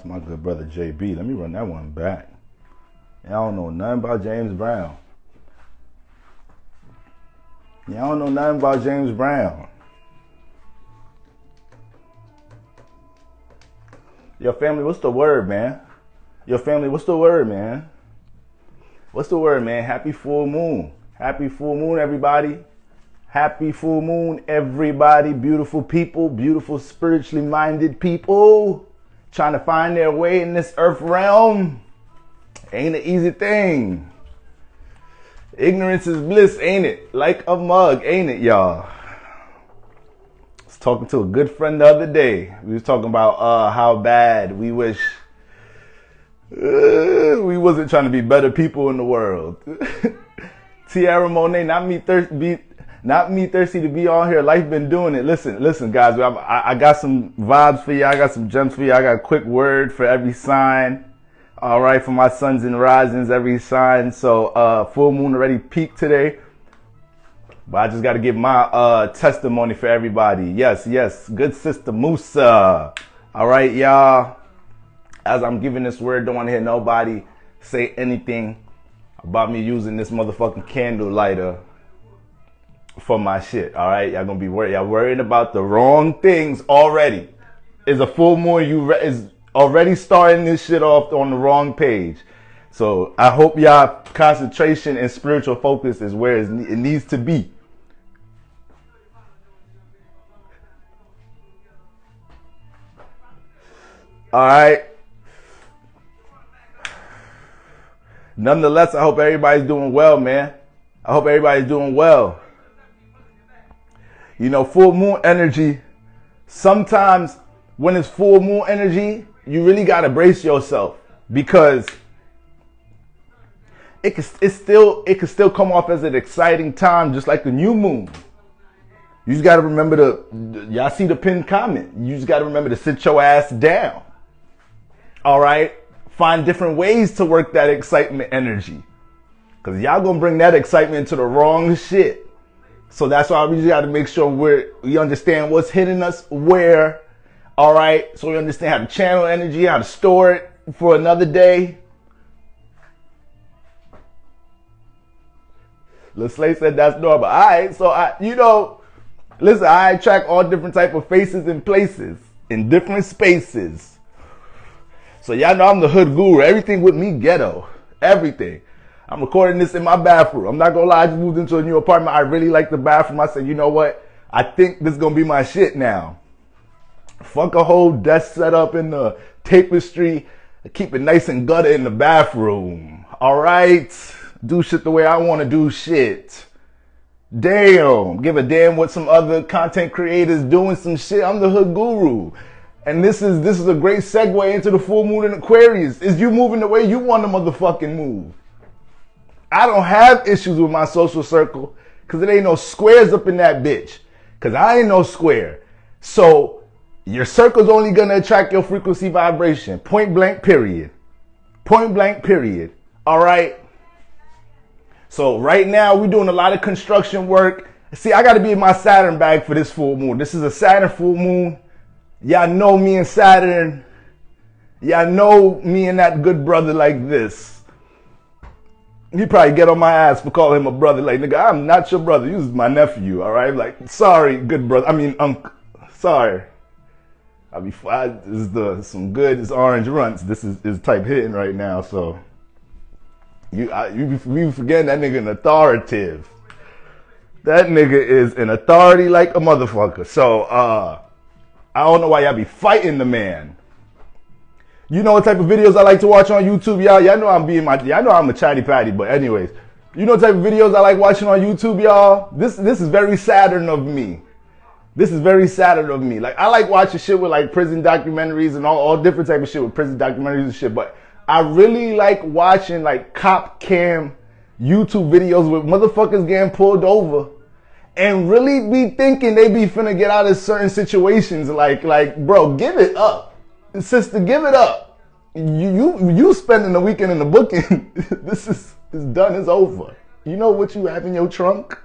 to my good brother JB. Let me run that one back. Y'all don't know nothing about James Brown. Y'all don't know nothing about James Brown. Your family, what's the word, man? Your family, what's the word, man? What's the word, man? Happy full moon. Happy full moon, everybody. Happy full moon, everybody. Beautiful people, beautiful spiritually minded people trying to find their way in this earth realm. Ain't an easy thing. Ignorance is bliss, ain't it? Like a mug, ain't it, y'all? I was talking to a good friend the other day. We was talking about how bad we wish we wasn't trying to be better people in the world. Tierra Monet, not me thirsty to be on here. Life been doing it. Listen, guys. I got some vibes for you. I got some gems for you. I got a quick word for every sign. All right, for my suns and risings, every sign. So full moon already peaked today. But I just got to give my testimony for everybody. Yes. Good sister Musa. All right, y'all. As I'm giving this word, don't want to hear nobody say anything about me using this motherfucking candle lighter for my shit. All right, y'all gonna be worried. Y'all worrying about the wrong things already. Is a full moon. Is already starting this shit off on the wrong page. So I hope y'all concentration and spiritual focus is where it needs to be. All right. Nonetheless, I hope everybody's doing well, man. I hope everybody's doing well. You know, full moon energy, sometimes when it's full moon energy, you really got to brace yourself because it can still come off as an exciting time, just like the new moon. You just got to remember y'all see the pinned comment. You just got to remember to sit your ass down. All right. Find different ways to work that excitement energy. Because y'all going to bring that excitement into the wrong shit. So that's why we just got to make sure we understand what's hitting us where. All right. So we understand how to channel energy, how to store it for another day. LaSlay said that's normal. All right. So, listen, I track all different type of faces and places in different spaces. So y'all know I'm the hood guru. Everything with me ghetto. Everything. I'm recording this in my bathroom. I'm not going to lie. I just moved into a new apartment. I really like the bathroom. I said, you know what? I think this is going to be my shit now. Fuck a whole desk set up in the tapestry. Keep it nice and gutter in the bathroom. All right? Do shit the way I want to do shit. Damn. Give a damn what some other content creators doing some shit. I'm the hood guru. And this is a great segue into the full moon in Aquarius. Is you moving the way you want to motherfucking move. I don't have issues with my social circle because there ain't no squares up in that bitch. Because I ain't no square. So your circle's only going to attract your frequency vibration. Point blank, period. Point blank, period. All right. So right now we're doing a lot of construction work. See, I got to be in my Saturn bag for this full moon. This is a Saturn full moon. Y'all know me and Saturn. Y'all know me and that good brother like this. He probably get on my ass for calling him a brother. Like, nigga, I'm not your brother. You was my nephew, all right? Like, sorry, good brother. I mean, sorry. It's orange runts. This is type hitting right now, so. We forgetting that nigga an authoritative. That nigga is an authority like a motherfucker. So, I don't know why y'all be fighting the man. You know what type of videos I like to watch on YouTube, y'all? Y'all know I'm a chatty patty, but anyways. You know what type of videos I like watching on YouTube, y'all? This is very Saturn of me. This is very Saturn of me. Like, I like watching shit with like prison documentaries and all different type of shit with prison documentaries and shit, but I really like watching like cop cam YouTube videos with motherfuckers getting pulled over and really be thinking they be finna get out of certain situations. Like, bro, give it up. Sister, give it up. You spending the weekend in the booking. This is done, it's over. You know what you have in your trunk?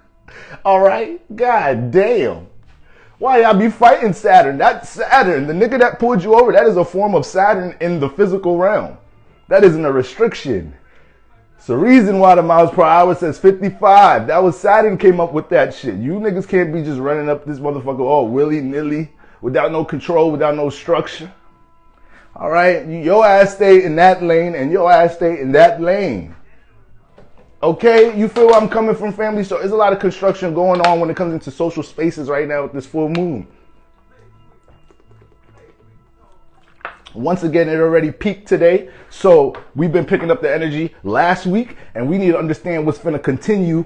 All right? God damn. Why y'all be fighting Saturn? That's Saturn. The nigga that pulled you over, that is a form of Saturn in the physical realm. That isn't a restriction. It's the reason why the miles per hour says 55. That was Saturn came up with that shit. You niggas can't be just running up this motherfucker all willy-nilly without no control, without no structure. All right? Your ass stay in that lane and your ass stay in that lane. Okay? You feel where I'm coming from, family? So there's a lot of construction going on when it comes into social spaces right now with this full moon. Once again, it already peaked today. So we've been picking up the energy last week, and we need to understand what's going to continue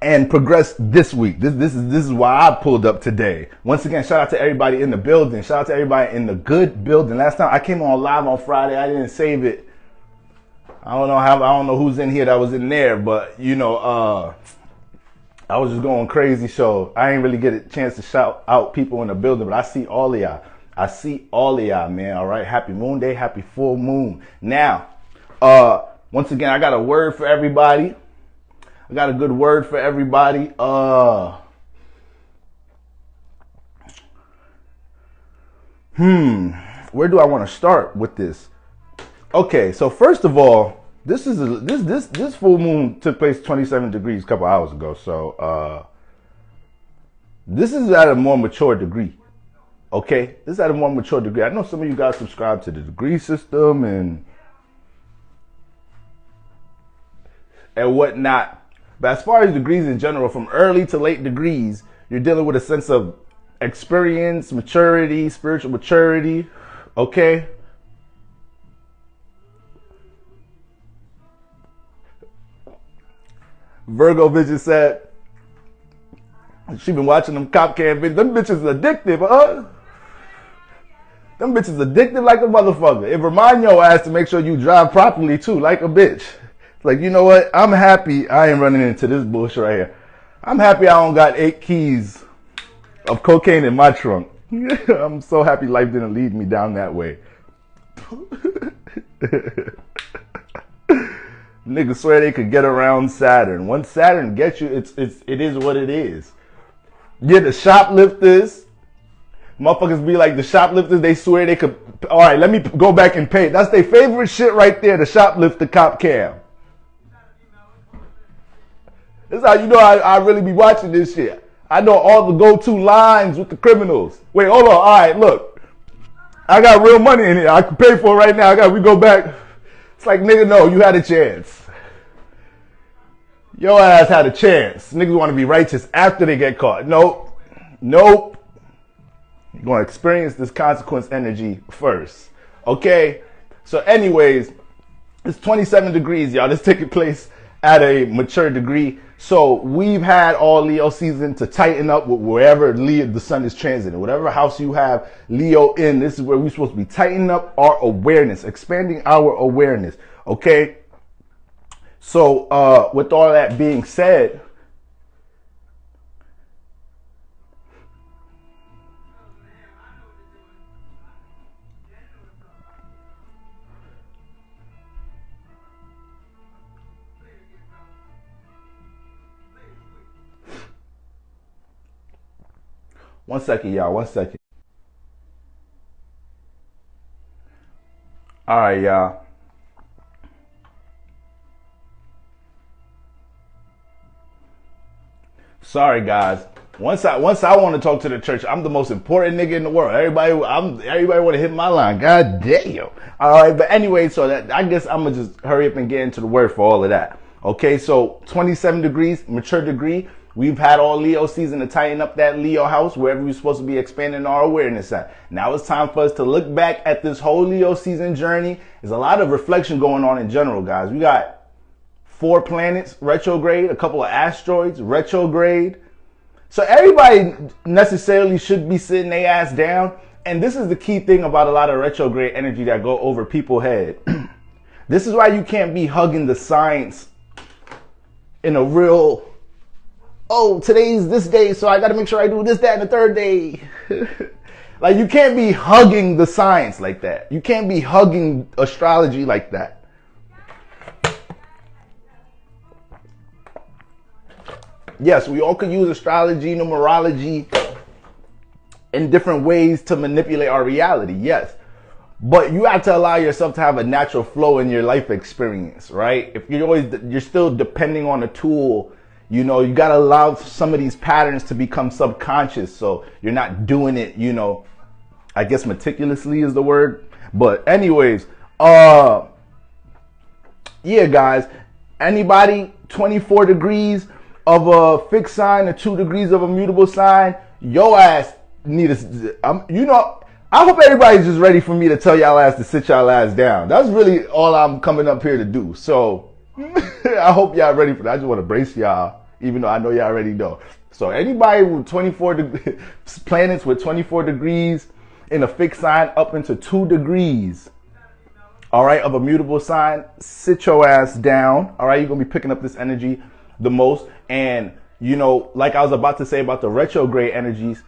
and progress this week. This is why I pulled up today. Once again, shout out to everybody in the building. Shout out to everybody in the good building. Last time I came on live on Friday, I didn't save it. I don't know who's in here that was in there, but you know, I was just going crazy. So I ain't really get a chance to shout out people in the building, but I see all of y'all. I see all of y'all, man. All right. Happy moon day. Happy full moon. Now, once again, I got a word for everybody. I got a good word for everybody. Where do I want to start with this? Okay, so first of all, this full moon took place 27 degrees a couple hours ago. So this is at a more mature degree. Okay, this is at a more mature degree. I know some of you guys subscribe to the degree system and whatnot. But as far as degrees in general, from early to late degrees, you're dealing with a sense of experience, maturity, spiritual maturity. Okay. Virgo Vision said she been watching them cop cam videos. Them bitches addictive, huh? Them bitches addictive like a motherfucker. It remind your ass to make sure you drive properly too, like a bitch. It's like, you know what? I'm happy I ain't running into this bullshit right here. I'm happy I don't got 8 keys of cocaine in my trunk. I'm so happy life didn't lead me down that way. Niggas swear they could get around Saturn. Once Saturn gets you, it is what it is. Yeah, the shoplifters, motherfuckers be like the shoplifters, they swear they could, all right, let me go back and pay. That's their favorite shit right there, the shoplifter cop cam. This is how you know I really be watching this shit. I know all the go-to lines with the criminals. Wait, hold on, all right, look. I got real money in here. I can pay for it right now. We go back. It's like, nigga, no, you had a chance. Your ass had a chance. Niggas want to be righteous after they get caught. Nope. You're going to experience this consequence energy first. Okay? So anyways, it's 27 degrees, y'all. This taking place at a mature degree. So we've had all Leo season to tighten up with wherever the sun is transiting. Whatever house you have Leo in, this is where we're supposed to be tightening up our awareness, expanding our awareness. Okay? So with all that being said, one second, y'all. 1 second. All right, y'all. Sorry, guys. Once I want to talk to the church, I'm the most important nigga in the world. Everybody want to hit my line. God damn. All right, but anyway, so that I guess I'm gonna just hurry up and get into the word for all of that. Okay, so 27 degrees, mature degree. We've had all Leo season to tighten up that Leo house, wherever we're supposed to be expanding our awareness at. Now it's time for us to look back at this whole Leo season journey. There's a lot of reflection going on in general, guys. We got 4 planets retrograde, a couple of asteroids retrograde. So everybody necessarily should be sitting their ass down. And this is the key thing about a lot of retrograde energy that go over people's head. This is why you can't be hugging the science in a real, oh, today's this day, so I got to make sure I do this, that, and the third day. Like, you can't be hugging the science like that. You can't be hugging astrology like that. Yes, we all could use astrology, numerology, in different ways to manipulate our reality, yes. But you have to allow yourself to have a natural flow in your life experience, right? If you're still depending on a tool, you know, you got to allow some of these patterns to become subconscious. So you're not doing it, you know, I guess meticulously is the word. But anyways, yeah, guys, anybody 24 degrees of a fixed sign or 2 degrees of a mutable sign, your ass need a, you know, I hope everybody's just ready for me to tell y'all ass to sit y'all ass down. That's really all I'm coming up here to do. So I hope y'all ready for that. I just want to brace y'all, even though I know y'all already know. So anybody with 24 planets with 24 degrees in a fixed sign up into 2 degrees, all right, of a mutable sign, sit your ass down. All right, you're going to be picking up this energy the most. And, you know, like I was about to say about the retrograde energies,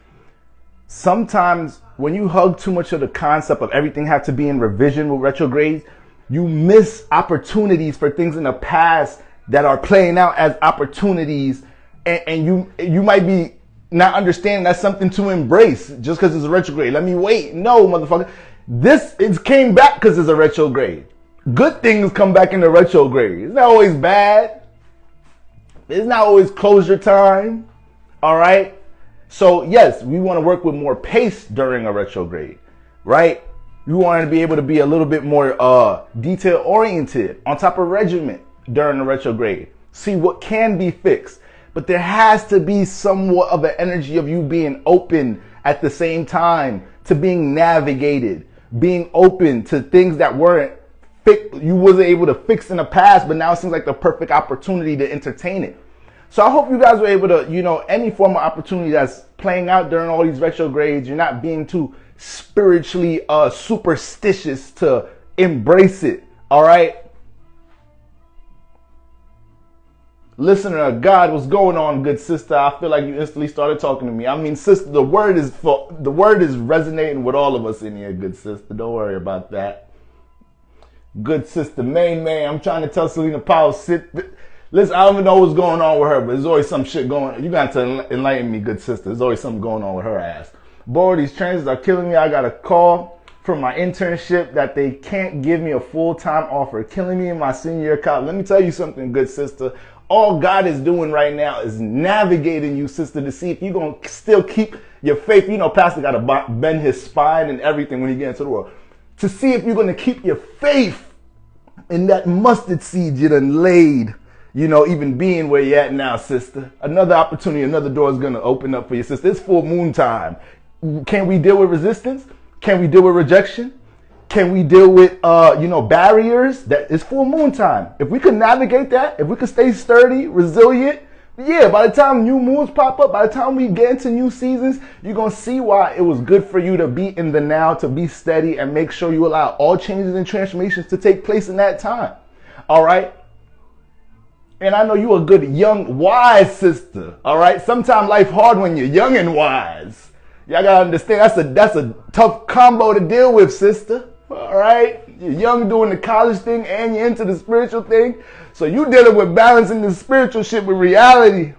sometimes when you hug too much of the concept of everything have to be in revision with retrogrades, you miss opportunities for things in the past that are playing out as opportunities, and you might be not understanding that's something to embrace just because it's a retrograde. Let me wait. No, motherfucker. It came back because it's a retrograde. Good things come back in the retrograde. It's not always bad. It's not always closure time. All right. So yes, we want to work with more pace during a retrograde, right? We want to be able to be a little bit more detail oriented, on top of regiment during the retrograde. See what can be fixed. But there has to be somewhat of an energy of you being open at the same time to being navigated, being open to things that you wasn't able to fix in the past, but now it seems like the perfect opportunity to entertain it. So I hope you guys were able to, you know, any form of opportunity that's playing out during all these retrogrades, you're not being too spiritually superstitious to embrace it. All right. Listener of God, what's going on, good sister? I feel like you instantly started talking to me. I mean, sister, the word is resonating with all of us in here, good sister. Don't worry about that. Good sister, man, I'm trying to tell Selena Powell, listen, I don't even know what's going on with her, but there's always some shit going on. You got to enlighten me, good sister. There's always something going on with her ass. Boy, these transits are killing me. I got a call from my internship that they can't give me a full-time offer, killing me in my senior year college. Let me tell you something, good sister. All God is doing right now is navigating you, sister, to see if you're going to still keep your faith. You know, Pastor got to bend his spine and everything when he gets into the world. To see if you're going to keep your faith in that mustard seed you done laid. You know, even being where you're at now, sister. Another opportunity, another door is going to open up for you, sister. It's full moon time. Can we deal with resistance? Can we deal with rejection? Can we deal with, barriers? That is full moon time. If we can navigate that, if we can stay sturdy, resilient, yeah, by the time new moons pop up, by the time we get into new seasons, you're going to see why it was good for you to be in the now, to be steady, and make sure you allow all changes and transformations to take place in that time. All right? And I know you a good, young, wise sister. All right? Sometimes life hard when you're young and wise. Y'all got to understand, that's a tough combo to deal with, sister. All right? You're young doing the college thing and you're into the spiritual thing. So you dealing with balancing the spiritual shit with reality.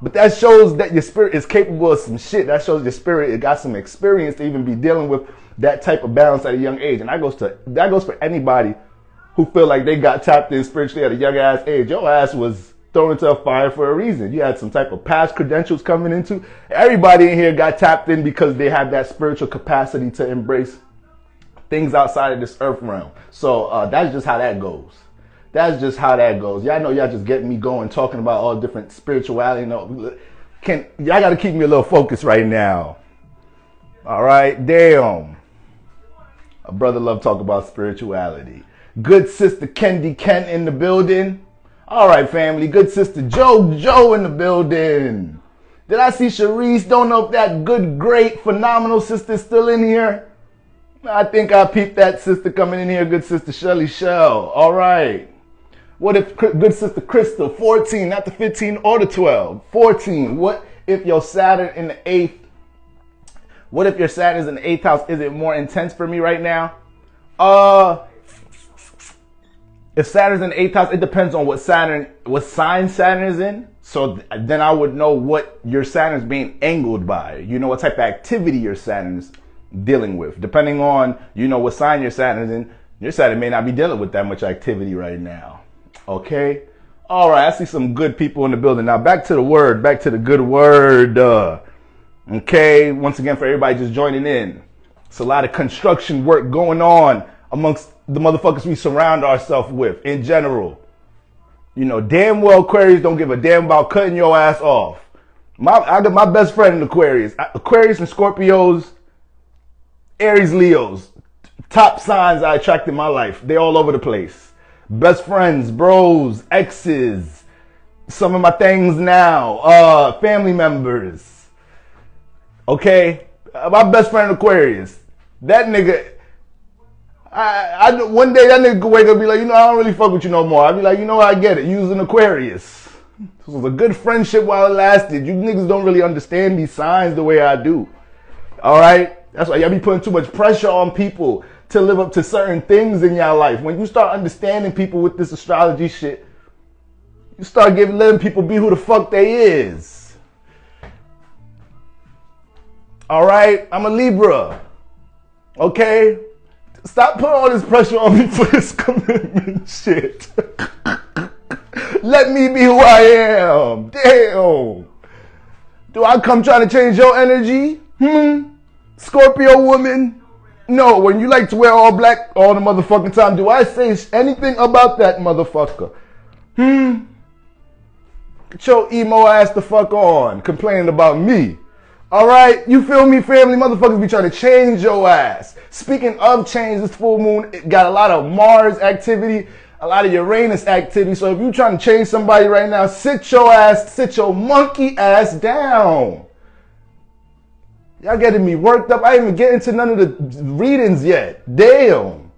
But that shows that your spirit is capable of some shit. That shows your spirit it got some experience to even be dealing with that type of balance at a young age. And that goes for anybody who feel like they got tapped in spiritually at a young ass age. Your ass was thrown into a fire for a reason. You had some type of past credentials coming into. Everybody in here got tapped in because they have that spiritual capacity to embrace things outside of this earth realm. So that's just how that goes. That's just how that goes. Y'all know y'all just getting me going, talking about all different spirituality. Y'all got to keep me a little focused right now. All right, damn. A brother love talk about spirituality. Good sister Kendi Kent in the building. All right, family. Good sister Joe in the building. Did I see Sharice? Don't know if that good, great, phenomenal sister is still in here. I think I peeped that sister coming in here. Good sister Shelly Shell. All right. What if good sister Crystal, 14, not the 15 or the 12, 14. What if your Saturn in the 8th? What if your Saturn is in the 8th house? Is it more intense for me right now? If Saturn's in the 8th house, it depends on what sign Saturn is in. So then I would know what your Saturn is being angled by. You know what type of activity your Saturn is dealing with. Depending on, you know, what sign your Saturn is in, your Saturn may not be dealing with that much activity right now. Okay? All right, I see some good people in the building. Now back to the word, back to the good word. Okay, once again, for everybody just joining in, it's a lot of construction work going on amongst the motherfuckers we surround ourselves with in general. You know, damn well Aquarius don't give a damn about cutting your ass off. I got my best friend in Aquarius. Aquarius and Scorpios, Aries, Leos, top signs I attract in my life. They all over the place. Best friends, bros, exes, some of my things now, family members. Okay? My best friend in Aquarius. That nigga, one day that nigga could wake up and be like, you know, I don't really fuck with you no more. I'd be like, you know what, I get it. You was an Aquarius. This was a good friendship while it lasted. You niggas don't really understand these signs the way I do. All right? That's why y'all be putting too much pressure on people to live up to certain things in y'all life. When you start understanding people with this astrology shit, you start letting people be who the fuck they is. All right? I'm a Libra. Okay? Stop putting all this pressure on me for this commitment shit. Let me be who I am. Damn. Do I come trying to change your energy? Scorpio woman? No, when you like to wear all black all the motherfucking time, do I say anything about that motherfucker? Get your emo ass the fuck on, complaining about me. Alright, you feel me, family? Motherfuckers be trying to change your ass. Speaking of change, this full moon, it got a lot of Mars activity, a lot of Uranus activity. So if you trying to change somebody right now, sit your monkey ass down. Y'all getting me worked up. I ain't even get into none of the readings yet. Damn.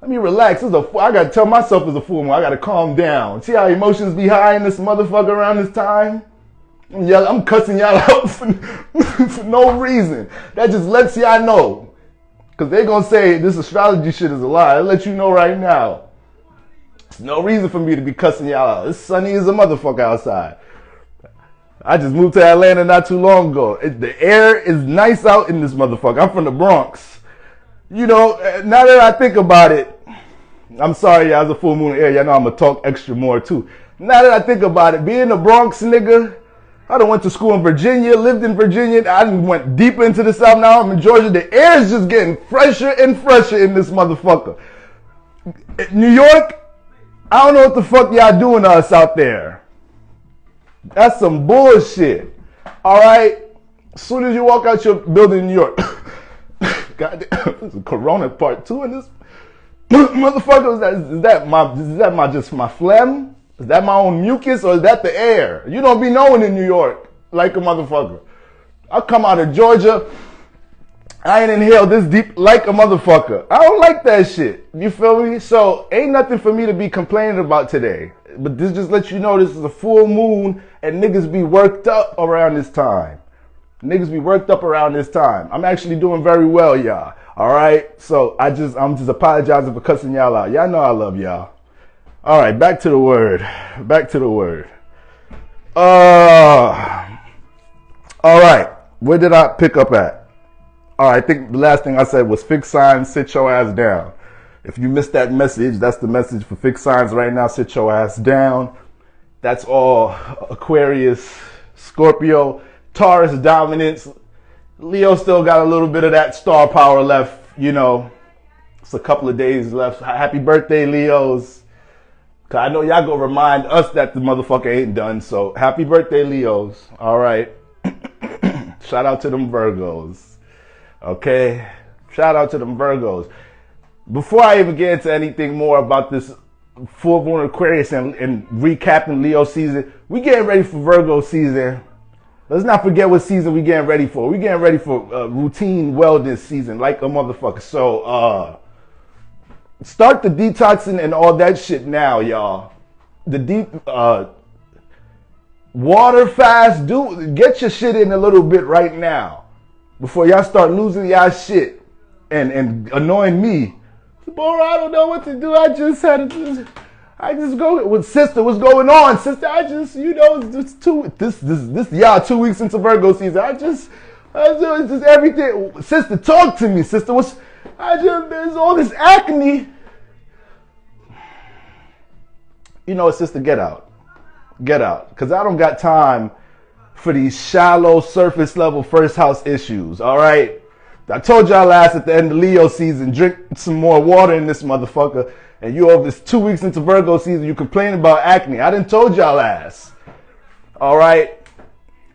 Let me relax. I got to tell myself it's a full moon. I got to calm down. See how emotions be high in this motherfucker around this time? I'm cussing y'all out for no reason. That just lets y'all know. Because they're going to say this astrology shit is a lie. I'll let you know right now. There's no reason for me to be cussing y'all out. It's sunny as a motherfucker outside. I just moved to Atlanta not too long ago. The air is nice out in this motherfucker. I'm from the Bronx. You know, now that I think about it, I'm sorry, y'all, it's a full moon air. Y'all know I'm going to talk extra more too. Now that I think about it, being a Bronx nigga, I done went to school in Virginia, lived in Virginia. I done went deeper into the South. Now I'm in Georgia. The air is just getting fresher and fresher in this motherfucker. New York, I don't know what the fuck y'all doing to us out there. That's some bullshit. All right? As soon as you walk out your building in New York, goddamn, there's a Corona part 2 in this. Motherfucker, is that just my phlegm? Is that my own mucus or is that the air? You don't be knowing in New York like a motherfucker. I come out of Georgia, I ain't inhale this deep like a motherfucker. I don't like that shit. You feel me? So ain't nothing for me to be complaining about today. But this just lets you know this is a full moon and niggas be worked up around this time. Niggas be worked up around this time. I'm actually doing very well, y'all. All right? So I'm just apologizing for cussing y'all out. Y'all know I love y'all. All right, back to the word. Back to the word. All right, where did I pick up at? All right, I think the last thing I said was fixed signs, sit your ass down. If you missed that message, that's the message for fixed signs right now. Sit your ass down. That's all Aquarius, Scorpio, Taurus dominance. Leo still got a little bit of that star power left, you know. It's a couple of days left. Happy birthday, Leos. Cause I know y'all gonna remind us that the motherfucker ain't done. So happy birthday, Leos. All right. Shout out to them Virgos. Okay. Shout out to them Virgos. Before I even get into anything more about this full moon Aquarius and recapping Leo season, we getting ready for Virgo season. Let's not forget what season we getting ready for. We getting ready for routine wellness season like a motherfucker. So start the detoxing and all that shit now, y'all. The deep water fast. Get your shit in a little bit right now before y'all start losing y'all shit and annoying me. Bora, I don't know what to do. I just go with sister. What's going on, sister? It's this y'all 2 weeks into Virgo season. It's just everything. Sister, talk to me, sister. There's all this acne. You know what, sister? Get out, because I don't got time for these shallow, surface level first house issues. All right. I told y'all last at the end of Leo season, drink some more water in this motherfucker. And you over this 2 weeks into Virgo season, you complain about acne. I done told y'all last. All right.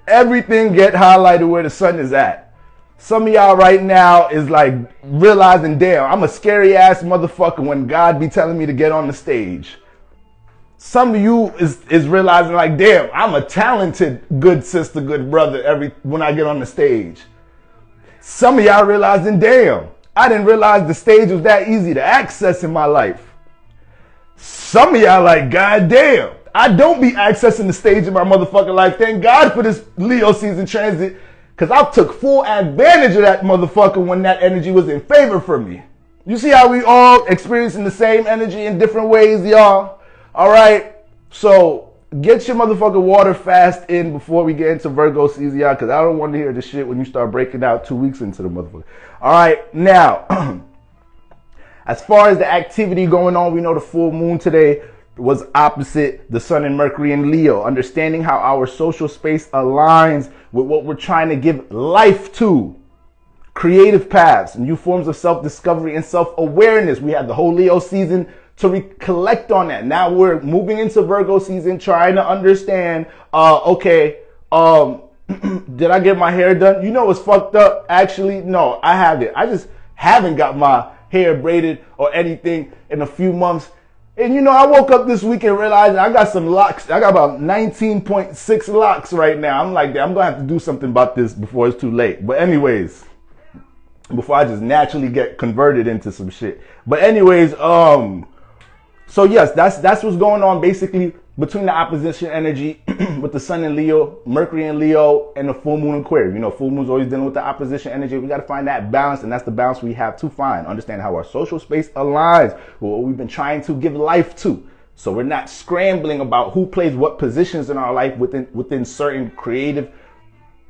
Everything get highlighted where the sun is at. Some of y'all right now is like realizing, damn, I'm a scary ass motherfucker when God be telling me to get on the stage. Some of you is realizing like, damn, I'm a talented good sister, good brother when I get on the stage. Some of y'all realizing, damn, I didn't realize the stage was that easy to access in my life. Some of y'all like, God damn, I don't be accessing the stage in my motherfucking life. Thank God for this Leo season transit, because I took full advantage of that motherfucker when that energy was in favor for me. You see how we all experiencing the same energy in different ways, y'all? All right, so get your motherfucking water fast in before we get into Virgo season, y'all, because I don't want to hear the shit when you start breaking out 2 weeks into the motherfucker. All right, now, as far as the activity going on, we know the full moon today was opposite the sun and Mercury in Leo. Understanding how our social space aligns with what we're trying to give life to. Creative paths, new forms of self-discovery and self-awareness. We had the whole Leo season to recollect on that. Now we're moving into Virgo season, trying to understand, did I get my hair done? You know what's fucked up? Actually, no, I haven't. I just haven't got my hair braided or anything in a few months. And you know, I woke up this week and realized I got some locks. I got about 19.6 locks right now. I'm like, I'm going to have to do something about this before it's too late. But anyways, before I just naturally get converted into some shit. But anyways, so yes, that's what's going on basically between the opposition energy with the sun in Leo, Mercury in Leo, and the full moon in Aquarius. You know, full moon's always dealing with the opposition energy. We got to find that balance, and that's the balance we have to find. Understand how our social space aligns with what we've been trying to give life to. So we're not scrambling about who plays what positions in our life within certain creative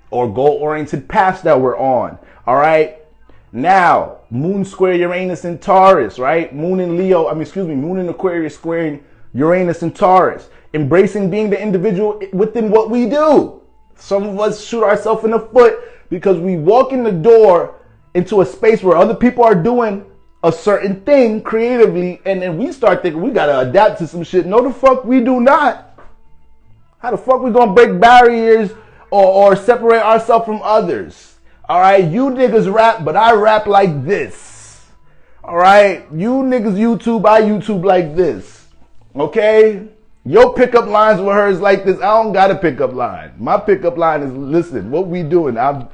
or goal-oriented paths that we're on. All right. Now, moon square Uranus and Taurus, right? Moon in Aquarius squaring Uranus and Taurus. Embracing being the individual within what we do. Some of us shoot ourselves in the foot because we walk in the door into a space where other people are doing a certain thing creatively, and then we start thinking we gotta adapt to some shit. No, the fuck we do not. How the fuck we gonna break barriers or separate ourselves from others? All right, you niggas rap, but I rap like this. All right, you niggas YouTube, I YouTube like this. Okay, your pickup lines with hers like this. I don't got a pickup line. My pickup line is, listen, what we doing? I'm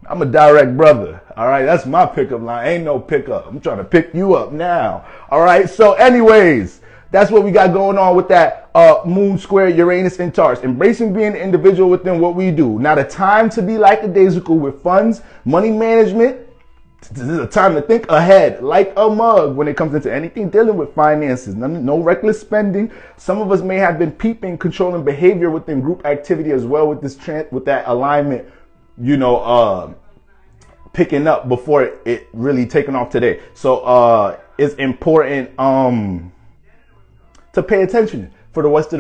a direct brother. All right, that's my pickup line. Ain't no pickup. I'm trying to pick you up now. All right, so anyways, that's what we got going on with that moon square Uranus and Taurus. Embracing being an individual within what we do. Now the time to be lackadaisical with funds, money management. This is a time to think ahead, like a mug, when it comes into anything dealing with finances. No reckless spending. Some of us may have been peeping, controlling behavior within group activity as well with this with that alignment, picking up before it really taking off today. So it's important to pay attention for the rest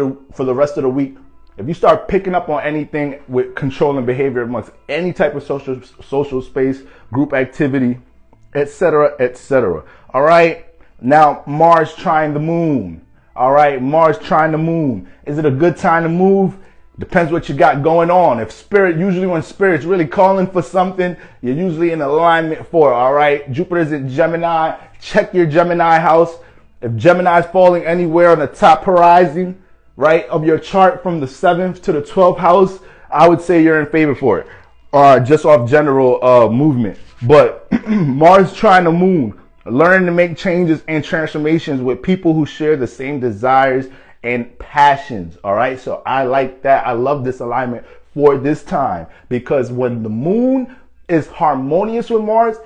of the week. If you start picking up on anything with controlling behavior amongst any type of social space, group activity, etc., etc. All right. Now Mars trine the moon. All right, Mars trine the moon. Is it a good time to move? Depends what you got going on. Usually when spirit's really calling for something, you're usually in alignment for it. All right. Jupiter's in Gemini. Check your Gemini house. If Gemini is falling anywhere on the top horizon, right, of your chart from the 7th to the 12th house, I would say you're in favor for it. Just off general movement. But Mars trine the moon, learning to make changes and transformations with people who share the same desires and passions. All right, so I like that. I love this alignment for this time, because when the moon is harmonious with Mars,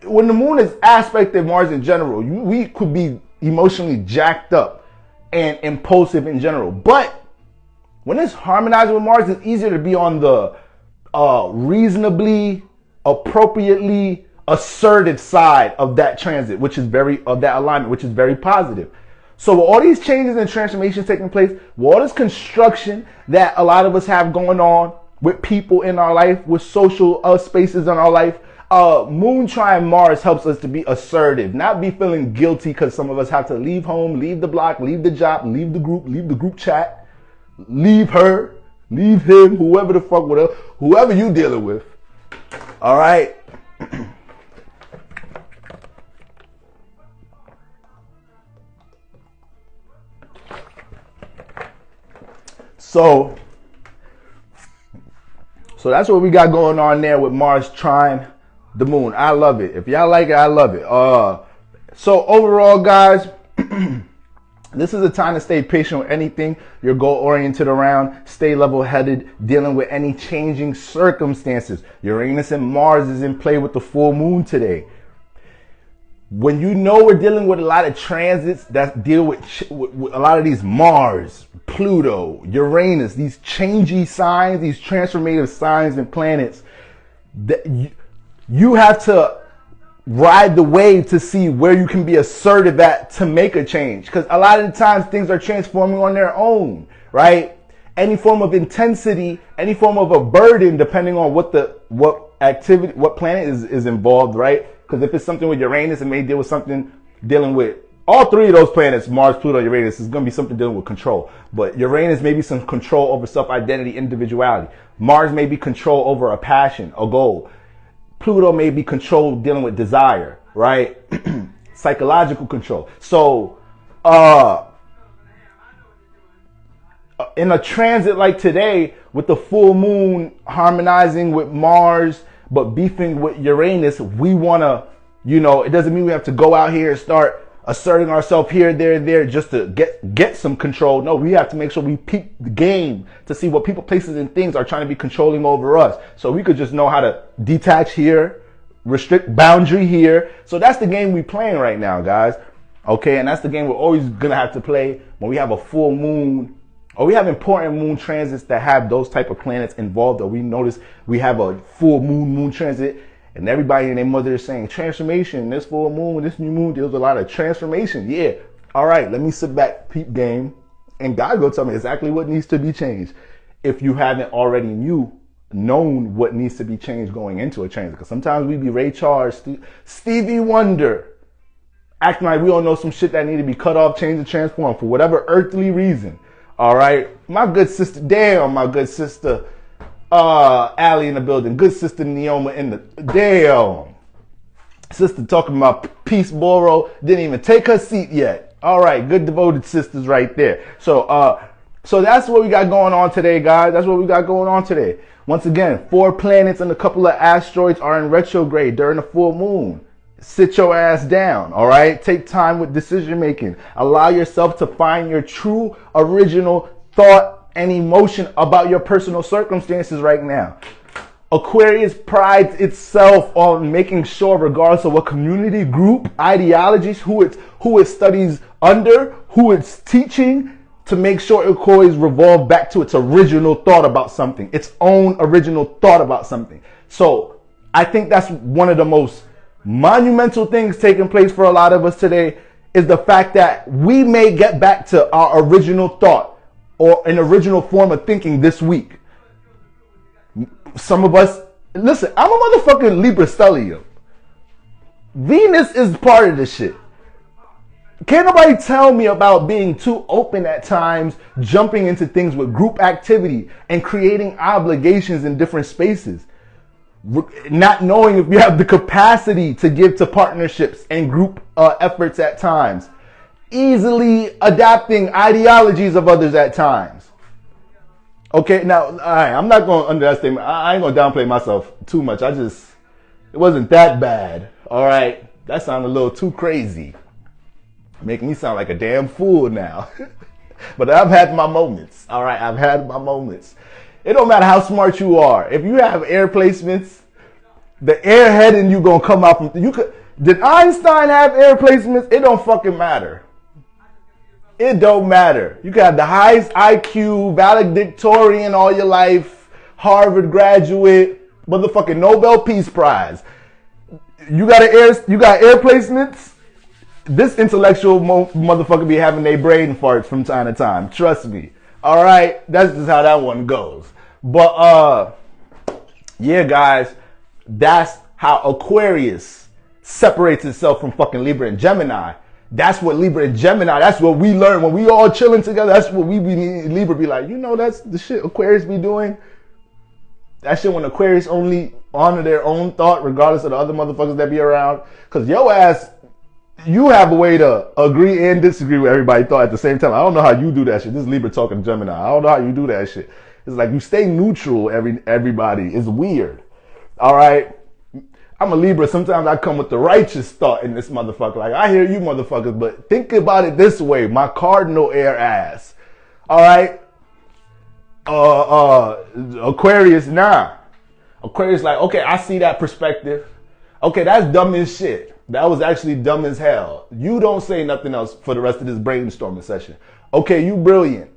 when the moon is aspected Mars in general, we could be emotionally jacked up and impulsive in general. But when it's harmonizing with Mars, it's easier to be on the reasonably, appropriately assertive side of that transit, which is of that alignment, which is very positive. So with all these changes and transformations taking place, with all this construction that a lot of us have going on with people in our life, with social spaces in our life, Moon trine Mars helps us to be assertive, not be feeling guilty because some of us have to leave home, leave the block, leave the job, leave the group chat, leave her, leave him, whoever the fuck, whoever you dealing with. All right. So that's what we got going on there with Mars trine the moon. I love it. If y'all like it, I love it. So overall, guys, this is a time to stay patient with anything you're goal-oriented around. Stay level-headed, dealing with any changing circumstances. Uranus and Mars is in play with the full moon today. When you know we're dealing with a lot of transits that deal with a lot of these Mars, Pluto, Uranus, these changey signs, these transformative signs and planets, that you have to ride the wave to see where you can be assertive at to make a change. Because a lot of the times things are transforming on their own, right? Any form of intensity, any form of a burden, depending on what activity, what planet is involved, right? Because if it's something with Uranus, it may deal with something dealing with all three of those planets, Mars, Pluto, Uranus, is going to be something dealing with control. But Uranus may be some control over self-identity, individuality. Mars may be control over a passion, a goal. Pluto may be control dealing with desire, right? Psychological control. So, in a transit like today, with the full moon harmonizing with Mars, but beefing with Uranus, we want to, it doesn't mean we have to go out here and start asserting ourselves here, there, just to get some control. No, we have to make sure we peep the game to see what people, places, and things are trying to be controlling over us. So we could just know how to detach here, restrict boundary here. So that's the game we're playing right now, guys. Okay, and that's the game we're always going to have to play when we have a full moon, or we have important moon transits that have those type of planets involved, or we notice we have a full moon transit. And everybody and their mother is saying transformation. This full moon, this new moon deals with a lot of transformation. Yeah. All right. Let me sit back, peep game. And God will tell me exactly what needs to be changed. If you haven't already known what needs to be changed going into a transit. Because sometimes we be Ray Charles, Stevie Wonder, acting like we don't know some shit that need to be cut off, changed, and transformed for whatever earthly reason. All right. My good sister, my good sister, Allie in the building. Good sister Neoma in the damn. Sister talking about Peace Borough. Didn't even take her seat yet. All right, good devoted sisters right there. So that's what we got going on today, guys. That's what we got going on today. Once again, 4 planets and a couple of asteroids are in retrograde during the full moon. Sit your ass down, all right? Take time with decision making. Allow yourself to find your true original thought and emotion about your personal circumstances right now. Aquarius prides itself on making sure, regardless of what community, group, ideologies, who it studies under, who it's teaching, to make sure it always revolve back to its original thought about something, its own original thought about something. So I think that's one of the most monumental things taking place for a lot of us today, is the fact that we may get back to our original thought or an original form of thinking this week. Some of us, listen, I'm a motherfucking Libra stellium. Venus is part of this shit. Can't nobody tell me about being too open at times, jumping into things with group activity and creating obligations in different spaces. Not knowing if you have the capacity to give to partnerships and group efforts at times. Easily adapting ideologies of others at times. Okay, now, I'm not going to underestimate, I ain't going to downplay myself too much. It wasn't that bad. All right, that sounded a little too crazy. Making me sound like a damn fool now. But I've had my moments. All right, I've had my moments. It don't matter how smart you are. If you have air placements The airhead in you gonna come out from did Einstein have air placements? It don't fucking matter. It don't matter. You can have the highest IQ, valedictorian all your life, Harvard graduate, motherfucking Nobel Peace Prize. You got air placements. This intellectual motherfucker be having their brain farts from time to time. Trust me. All right, that's just how that one goes. But yeah, guys, that's how Aquarius separates itself from fucking Libra and Gemini. That's what Libra and Gemini, that's what we learn when we all chilling together. That's what we be, Libra be like, you know, that's the shit Aquarius be doing. That shit when Aquarius only honor their own thought regardless of the other motherfuckers that be around. Cause your ass, you have a way to agree and disagree with everybody's thought at the same time. I don't know how you do that shit. This is Libra talking to Gemini. I don't know how you do that shit. It's like you stay neutral, everybody. It's weird. All right? I'm a Libra. Sometimes I come with the righteous thought in this motherfucker. Like, I hear you motherfuckers, but think about it this way. My cardinal air ass. All right? Aquarius, nah. Aquarius like, okay, I see that perspective. Okay, that's dumb as shit. That was actually dumb as hell. You don't say nothing else for the rest of this brainstorming session. Okay, you brilliant.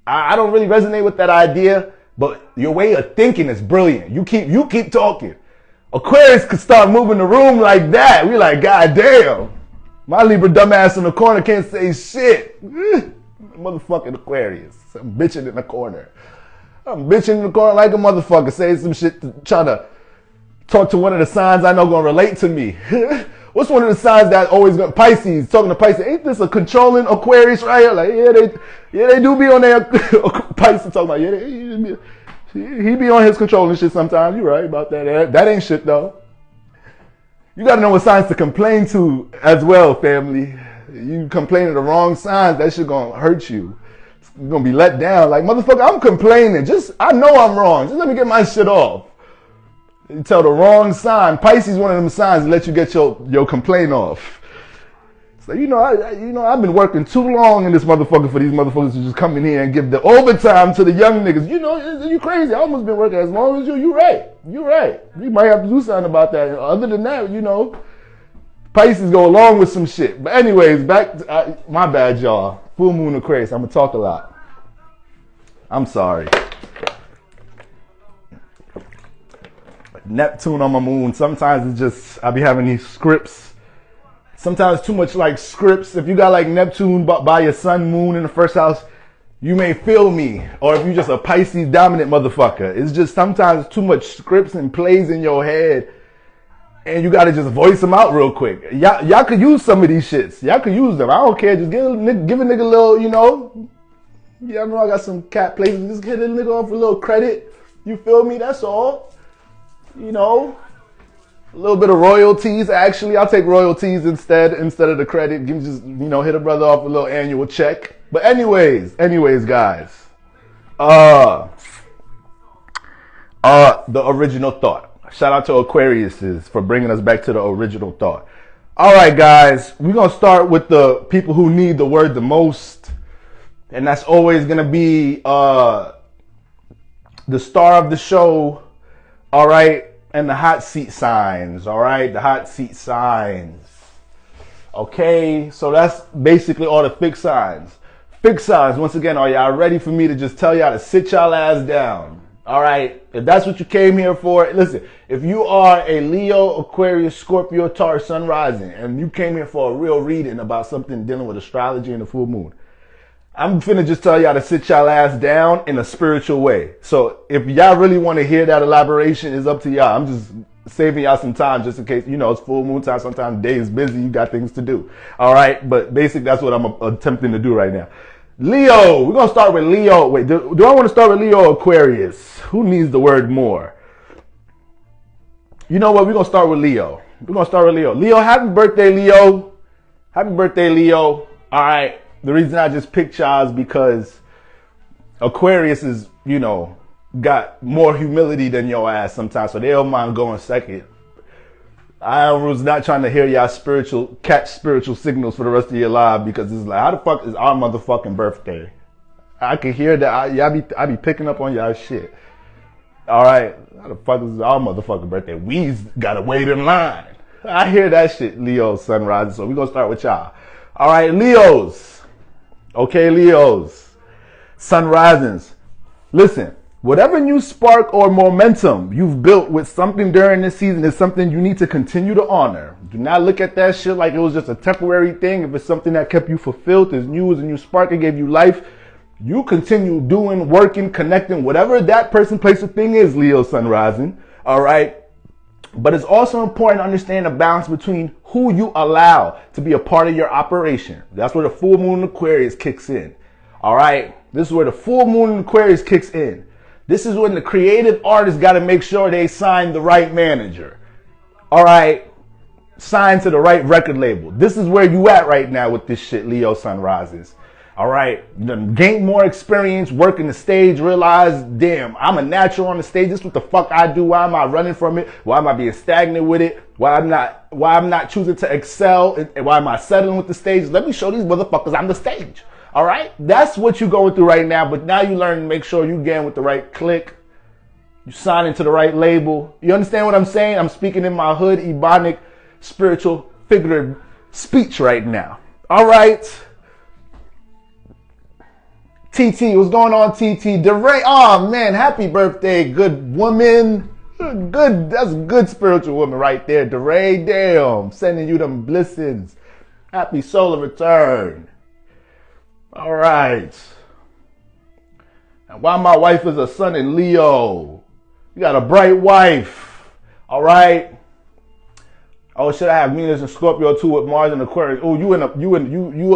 I don't really resonate with that idea, but your way of thinking is brilliant. You keep talking. Aquarius could start moving the room like that. We like, God damn. My Libra dumbass in the corner can't say shit. Motherfucking Aquarius. I'm bitching in the corner. I'm bitching in the corner like a motherfucker, saying some shit to try to talk to one of the signs I know gonna relate to me. What's one of the signs that always got Pisces? Talking to Pisces, ain't this a controlling Aquarius right here? Like, they do be on there. Pisces talking about, he be on his controlling shit sometimes. You right about that. That ain't shit though. You gotta know what signs to complain to as well, family. You complain to the wrong signs, that shit gonna hurt you. You're gonna be let down. Like, motherfucker, I'm complaining. I know I'm wrong. Just let me get my shit off. You tell the wrong sign. Pisces, one of them signs that let you get your complaint off. So I've been working too long in this motherfucker for these motherfuckers to just come in here and give the overtime to the young niggas. You crazy. I almost been working as long as you. You right. You might have to do something about that. Other than that, Pisces go along with some shit. But anyways, back to, my bad, y'all. Full moon Aquarius. I'm gonna talk a lot. I'm sorry. Neptune on my moon. Sometimes it's just, I be having these scripts. Sometimes too much like scripts. If you got like Neptune by your sun, moon in the first house, you may feel me. Or if you just a Pisces dominant motherfucker. It's just sometimes too much scripts and plays in your head. And you got to just voice them out real quick. Y'all could use some of these shits. Y'all could use them. I don't care. Just give a nigga a little, Y'all know I got some cat places. Just get a nigga off a little credit. You feel me? That's all. A little bit of royalties. Actually, I'll take royalties instead of the credit. Give me just, hit a brother off a little annual check. But anyways, guys. The original thought. Shout out to Aquariuses for bringing us back to the original thought. All right, guys. We're going to start with the people who need the word the most. And that's always going to be the star of the show. All right. And the hot seat signs. All right. The hot seat signs. Okay. So that's basically all the fixed signs. Fixed signs. Once again, are y'all ready for me to just tell y'all to sit y'all ass down? All right. If that's what you came here for, listen, if you are a Leo, Aquarius, Scorpio, Taurus, Sun rising, and you came here for a real reading about something dealing with astrology and the full moon, I'm finna just tell y'all to sit y'all ass down in a spiritual way. So if y'all really want to hear that elaboration, it's up to y'all. I'm just saving y'all some time just in case, it's full moon time. Sometimes the day is busy. You got things to do. All right. But basically, that's what I'm attempting to do right now. Leo, we're going to start with Leo. Wait, do I want to start with Leo or Aquarius? Who needs the word more? You know what? We're going to start with Leo. Leo, happy birthday, Leo. Happy birthday, Leo. All right. The reason I just picked y'all is because Aquarius is, got more humility than your ass sometimes. So they don't mind going second. I was not trying to hear y'all catch spiritual signals for the rest of your life because it's like, how the fuck is our motherfucking birthday? I can hear that. I be picking up on y'all shit. All right. How the fuck is our motherfucking birthday? We gotta wait in line. I hear that shit, Leo sunrise. So we're gonna start with y'all. All right, Leos. Okay, Leos. Sun risings. Listen, whatever new spark or momentum you've built with something during this season is something you need to continue to honor. Do not look at that shit like it was just a temporary thing. If it's something that kept you fulfilled, is new, is a new spark, it gave you life, you continue doing, working, connecting, whatever that person, place, or thing is, Leo sun rising. All right. But it's also important to understand the balance between who you allow to be a part of your operation. That's where the full moon in Aquarius kicks in. All right. This is where the full moon in Aquarius kicks in. This is when the creative artist got to make sure they sign the right manager. All right. Sign to the right record label. This is where you at right now with this shit, Leo sun rises. All right, gain more experience, working the stage, realize, damn, I'm a natural on the stage. This is what the fuck I do. Why am I running from it? Why am I being stagnant with it? Why I'm not choosing to excel? And why am I settling with the stage? Let me show these motherfuckers I'm the stage. All right, that's what you're going through right now. But now you learn to make sure you get with the right click. You sign into the right label. You understand what I'm saying? I'm speaking in my hood, Ebonic, spiritual, figurative speech right now. All right. TT, what's going on, TT? DeRay, oh man, happy birthday, good woman. Good, that's a good spiritual woman right there. DeRay, damn, sending you them blessings. Happy solar return. All right. And while my wife is a sun in Leo, you got a bright wife. All right. Oh, should I have Venus and Scorpio too with Mars and Aquarius? Oh, you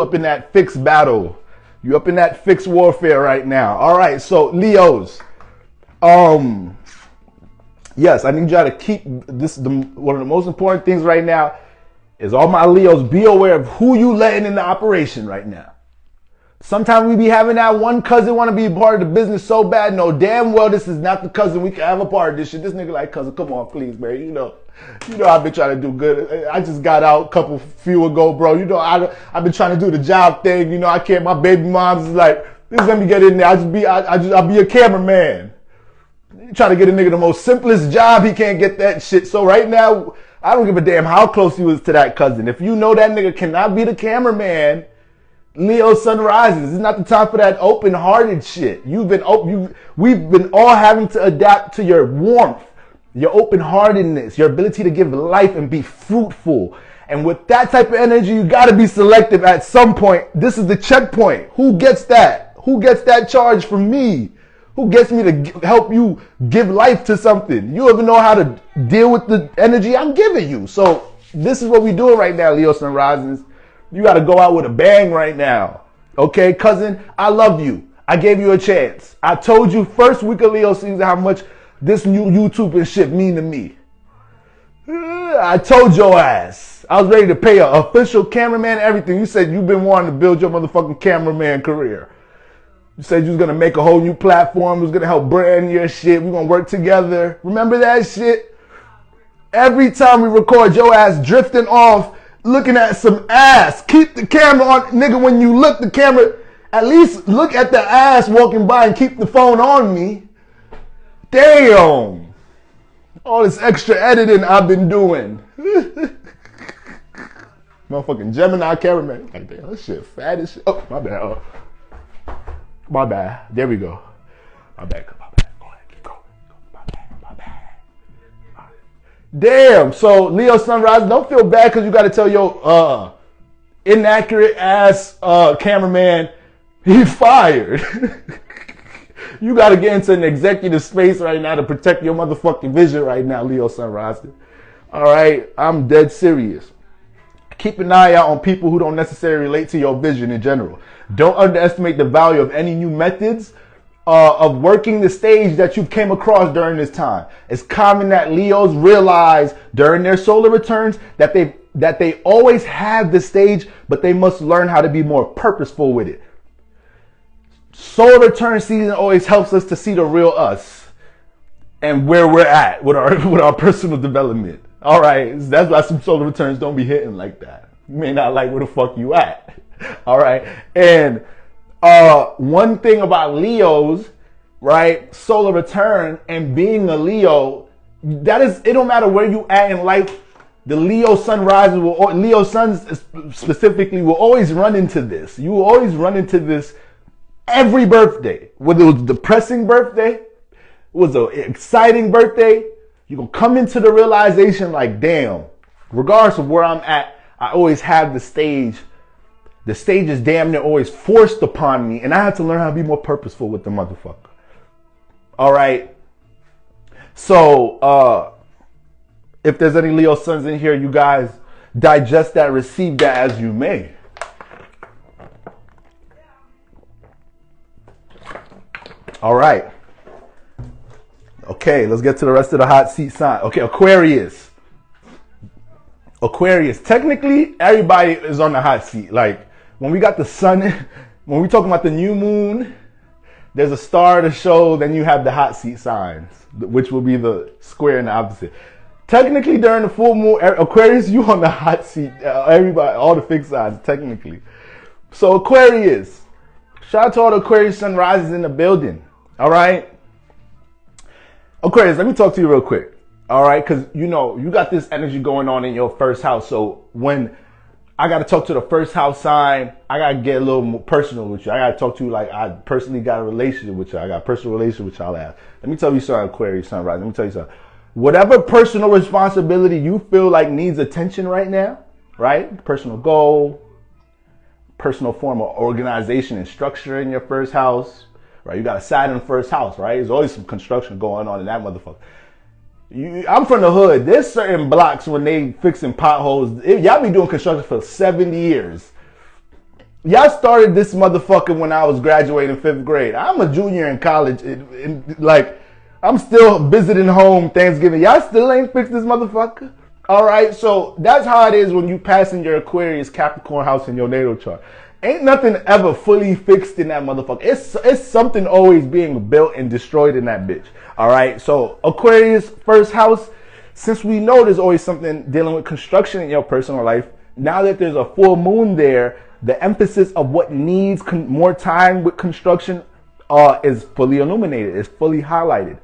up in that fixed battle. You up in that fixed warfare right now. All right, so Leos. Yes, I need y'all to keep this. One of the most important things right now is all my Leos, be aware of who you letting in the operation right now. Sometimes we be having that one cousin want to be a part of the business so bad. No, damn well this is not the cousin we can have a part of this shit. This nigga like, cousin, come on, please, man. You know I've been trying to do good. I just got out a few ago, bro. You know, I've been trying to do the job thing. You know, I can't. My baby mom's is like, please let me get in there. I'll be a cameraman. You trying to get a nigga the most simplest job, he can't get that shit. So right now, I don't give a damn how close you is to that cousin. If you know that nigga cannot be the cameraman, Leo sun rises. It's not the time for that open-hearted shit. We've been all having to adapt to your warmth, your open-heartedness, your ability to give life and be fruitful. And with that type of energy, you got to be selective at some point. This is the checkpoint. Who gets that? Who gets that charge from me? Who gets me to help you give life to something? You even know how to deal with the energy I'm giving you. So this is what we're doing right now, Leo sun rises. You got to go out with a bang right now. Okay, cousin, I love you. I gave you a chance. I told you first week of Leo season how much this new YouTube and shit mean to me. I told your ass. I was ready to pay an official cameraman, everything. You said you've been wanting to build your motherfucking cameraman career. You said you was going to make a whole new platform. You was going to help brand your shit. We're going to work together. Remember that shit? Every time we record, your ass drifting off, looking at some ass. Keep the camera on. Nigga, when you look the camera, at least look at the ass walking by and keep the phone on me. Damn. All this extra editing I've been doing. Motherfucking Gemini cameraman. Like, damn, that shit fat as shit. Oh, my bad. Oh. My bad. There we go. My bad. Go ahead. Keep going. My bad. Right. Damn. So, Leo sunrise, don't feel bad because you got to tell your inaccurate ass cameraman he fired. You got to get into an executive space right now to protect your motherfucking vision right now, Leo sunrise. All right. I'm dead serious. Keep an eye out on people who don't necessarily relate to your vision in general. Don't underestimate the value of any new methods of working the stage that you came across during this time. It's common that Leos realize during their solar returns that they always have the stage, but they must learn how to be more purposeful with it. Solar return season always helps us to see the real us and where we're at with our personal development. All right, that's why some solar returns don't be hitting like that. You may not like where the fuck you at. All right, and one thing about Leos right? Solar return and being a Leo, that is, it don't matter where you at in life. The Leo sun rises Leo suns specifically will always run into this. You will always run into this every birthday. Whether it was a depressing birthday, was an exciting birthday, you're going to come into the realization like, damn, regardless of where I'm at, I always have the stage. The stage is damn near always forced upon me, and I have to learn how to be more purposeful with the motherfucker. All right. So, if there's any Leo suns in here, you guys digest that, receive that as you may. All right. Okay, let's get to the rest of the hot seat sign. Okay, Aquarius. Aquarius. Technically, everybody is on the hot seat. Like, when we got the sun, when we talking about the new moon, there's a star to show, then you have the hot seat signs, which will be the square and the opposite. Technically, during the full moon, Aquarius, you on the hot seat. Everybody, all the fixed signs, technically. So, Aquarius. Shout out to all the Aquarius sun rises in the building. All right? Aquarius, let me talk to you real quick. All right? Because, you know, you got this energy going on in your first house. So, when I got to talk to the first house sign, I got to get a little more personal with you. I got to talk to you like I personally got a relationship with you. I got a personal relationship with y'all. Let me tell you something, Aquarius sunrise. Let me tell you something. Whatever personal responsibility you feel like needs attention right now, right? Personal goal, personal form of organization and structure in your first house, right? You got a Saturn first house, right? There's always some construction going on in that motherfucker. I'm from the hood. There's certain blocks when they fixing potholes. Y'all be doing construction for 70 years. Y'all started this motherfucker when I was graduating 5th grade. I'm a junior in college. Like, I'm still visiting home Thanksgiving. Y'all still ain't fixed this motherfucker? All right, so that's how it is when you pass in your Aquarius Capricorn house in your natal chart. Ain't nothing ever fully fixed in that motherfucker. It's something always being built and destroyed in that bitch. All right, so Aquarius first house, since we know there's always something dealing with construction in your personal life, now that there's a full moon there, the emphasis of what needs more time with construction is fully illuminated, is fully highlighted.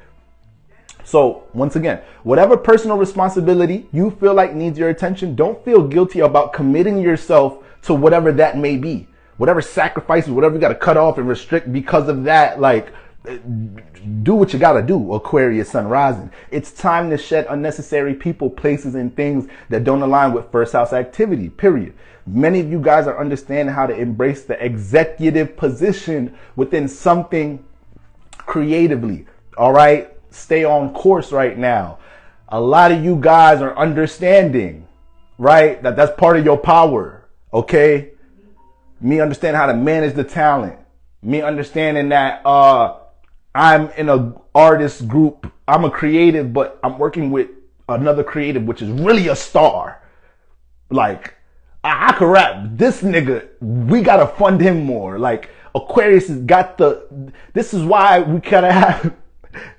So once again, whatever personal responsibility you feel like needs your attention, don't feel guilty about committing yourself to whatever that may be. Whatever sacrifices, whatever you got to cut off and restrict because of that, like, do what you got to do, Aquarius sun rising. It's time to shed unnecessary people, places, and things that don't align with first house activity, period. Many of you guys are understanding how to embrace the executive position within something creatively, all right? Stay on course right now. A lot of you guys are understanding, right, that that's part of your power, okay? Me understanding how to manage the talent. Me understanding that I'm in an artist group. I'm a creative, but I'm working with another creative, which is really a star. Like, I could rap. This nigga, we gotta fund him more. Like, Aquarius has got this is why we gotta have,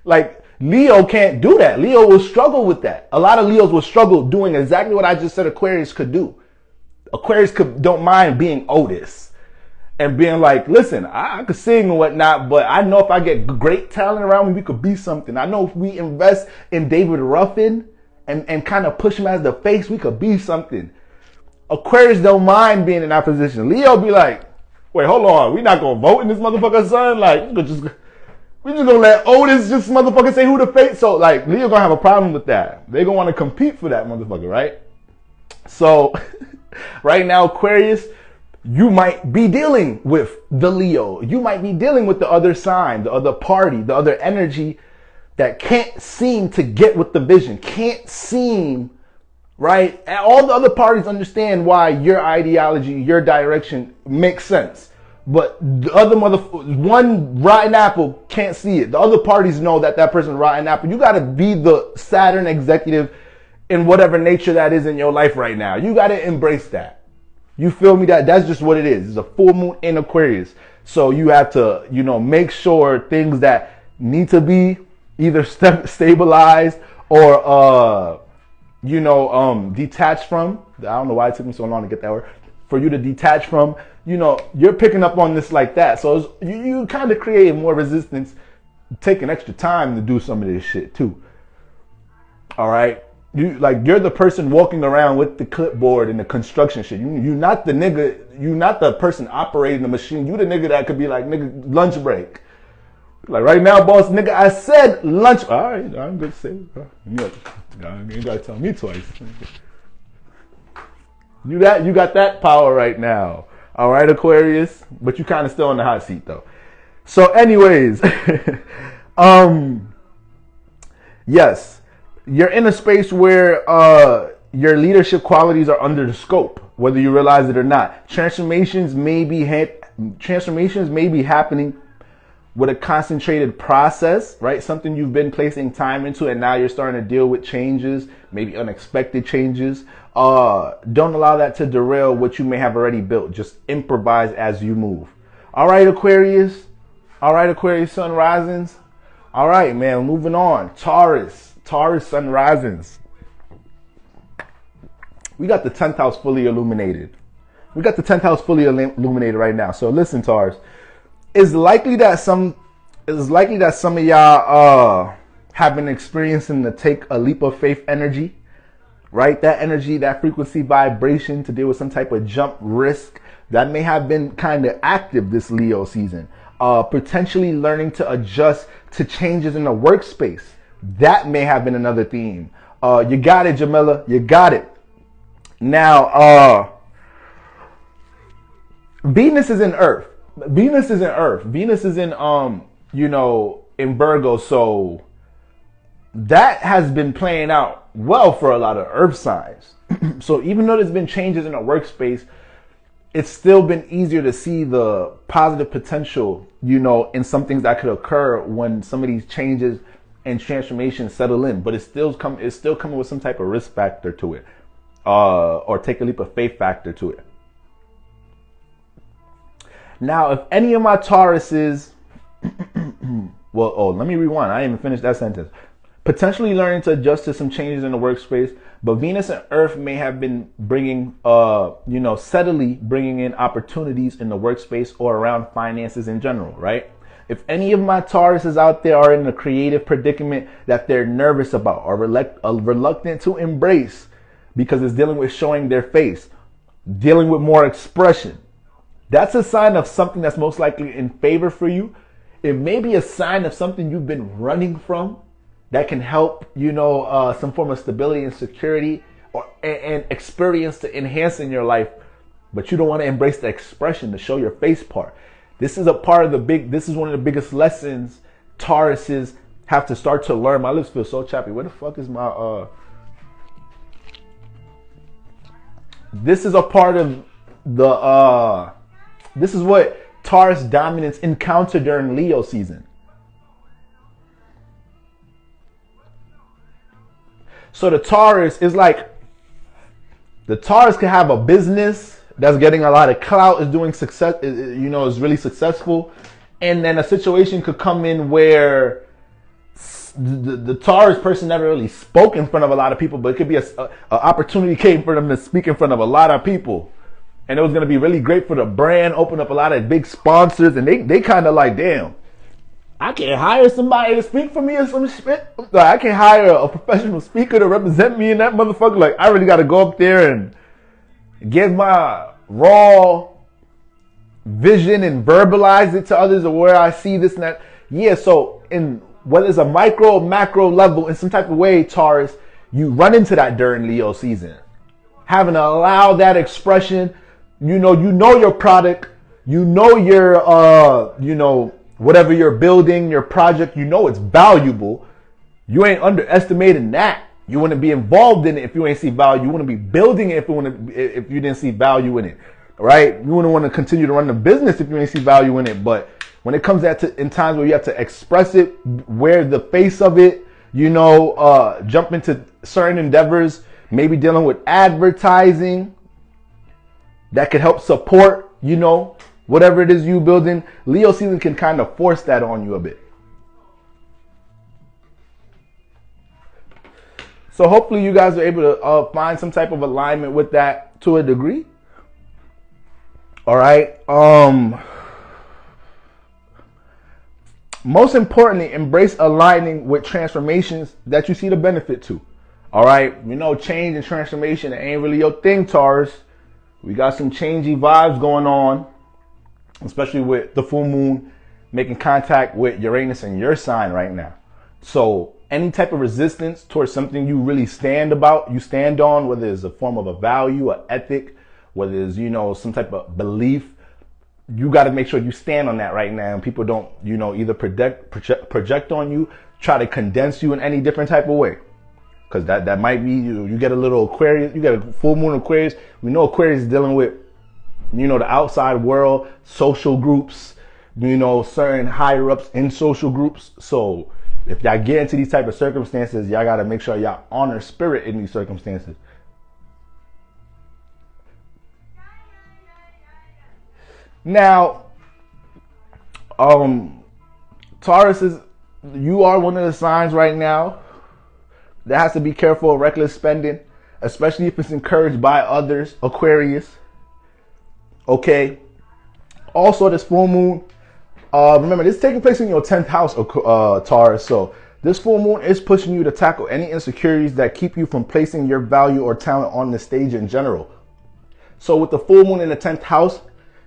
like, Leo can't do that. Leo will struggle with that. A lot of Leos will struggle doing exactly what I just said Aquarius could do. Aquarius don't mind being Otis and being like, listen, I could sing and whatnot, but I know if I get great talent around me, we could be something. I know if we invest in David Ruffin and kind of push him as the face, we could be something. Aquarius don't mind being in that position. Leo be like, wait, hold on. We not going to vote in this motherfucker, son? Like, we just going to let Otis just motherfucker say who the face. So, like, Leo going to have a problem with that. They going to want to compete for that motherfucker, right? So, right now, Aquarius, you might be dealing with the Leo. You might be dealing with the other sign, the other party, the other energy that can't seem to get with the vision. Can't seem, right? And all the other parties understand why your ideology, your direction makes sense. But the other one rotten apple can't see it. The other parties know that person's rotten apple. You got to be the Saturn executive in whatever nature that is in your life right now. You got to embrace that. You feel me? That's just what it is. It's a full moon in Aquarius. So you have to, make sure things that need to be either stabilized or, detached from. I don't know why it took me so long to get that word. For you to detach from, you're picking up on this like that. So you kind of create more resistance taking extra time to do some of this shit too. All right. You're the person walking around with the clipboard and the construction shit. You're not the nigga, you're not the person operating the machine. You the nigga that could be like, nigga, lunch break. Like right now, boss, nigga, I said lunch. All right, I'm good to say it. You gotta tell me twice. You got that power right now. All right, Aquarius, but you kind of still in the hot seat though. So anyways, yes. You're in a space where your leadership qualities are under the scope, whether you realize it or not. Transformations may be happening with a concentrated process, right? Something you've been placing time into, and now you're starting to deal with changes, maybe unexpected changes. Don't allow that to derail what you may have already built. Just improvise as you move. All right, Aquarius. All right, Aquarius sun risings. All right, man, moving on. Taurus sun risings. We got the 10th house fully illuminated. We got the 10th house fully illuminated right now. So listen, Taurus, it's likely that some of y'all have been experiencing the take a leap of faith energy, right? That energy, that frequency vibration to deal with some type of jump risk that may have been kind of active this Leo season. Potentially learning to adjust to changes in the workspace. That may have been another theme. You got it, Jamila. You got it. Now, Venus is in Earth. Venus is in, in Virgo. So that has been playing out well for a lot of Earth signs. So even though there's been changes in the workspace, it's still been easier to see the positive potential, in some things that could occur when some of these changes and transformation settle in, but it's still coming with some type of risk factor to it, or take a leap of faith factor to it. Now, if any of my Tauruses, let me rewind. I didn't even finish that sentence. Potentially learning to adjust to some changes in the workspace, but Venus and Earth may have been bringing, steadily bringing in opportunities in the workspace or around finances in general, right? If any of my Tauruses out there are in a creative predicament that they're nervous about or reluctant to embrace because it's dealing with showing their face, dealing with more expression, that's a sign of something that's most likely in favor for you. It may be a sign of something you've been running from that can help, some form of stability and security and experience to enhance in your life, but you don't want to embrace the expression, to show your face part. This is one of the biggest lessons Tauruses have to start to learn. My lips feel so chappy. Where the fuck is my, this is a part of this is what Taurus dominance encounter during Leo season. So the Taurus is like, the Taurus can have a business that's getting a lot of clout, is doing success, is really successful. And then a situation could come in where the Taurus person never really spoke in front of a lot of people, but it could be an opportunity came for them to speak in front of a lot of people. And it was going to be really great for the brand, open up a lot of big sponsors. And they kind of like, damn, I can't hire somebody to speak for me or some shit. I can't hire a professional speaker to represent me in that motherfucker. Like, I really got to go up there and give my raw vision and verbalize it to others, or where I see this and that. Yeah, so in whether it's a micro or macro level, in some type of way, Taurus, you run into that during Leo season. Having to allow that expression, you know your product, your, whatever you're building, your project, it's valuable. You ain't underestimating that. You want to be involved in it if you ain't see value. You want to be building it if you didn't see value in it, right? You wouldn't want to continue to run the business if you ain't see value in it. But when it comes in times where you have to express it, wear the face of it, jump into certain endeavors, maybe dealing with advertising that could help support, whatever it is you building, Leo season can kind of force that on you a bit. So hopefully you guys are able to find some type of alignment with that to a degree. All right. Most importantly, embrace aligning with transformations that you see the benefit to. All right, change and transformation, it ain't really your thing, Taurus. We got some changey vibes going on, especially with the full moon making contact with Uranus in your sign right now. So any type of resistance towards something you really stand on, whether it's a form of a value, an ethic, whether it's, some type of belief, you got to make sure you stand on that right now. And people don't, either project on you, try to condense you in any different type of way. Because that might be, you get a little Aquarius, you get a full moon Aquarius. We know Aquarius is dealing with, the outside world, social groups, certain higher ups in social groups. So if y'all get into these type of circumstances, y'all got to make sure y'all honor spirit in these circumstances. Now, Taurus you are one of the signs right now that has to be careful of reckless spending, especially if it's encouraged by others, Aquarius. Okay. Also, this full moon, remember, this is taking place in your 10th house, Taurus. So this full moon is pushing you to tackle any insecurities that keep you from placing your value or talent on the stage in general. So with the full moon in the 10th house,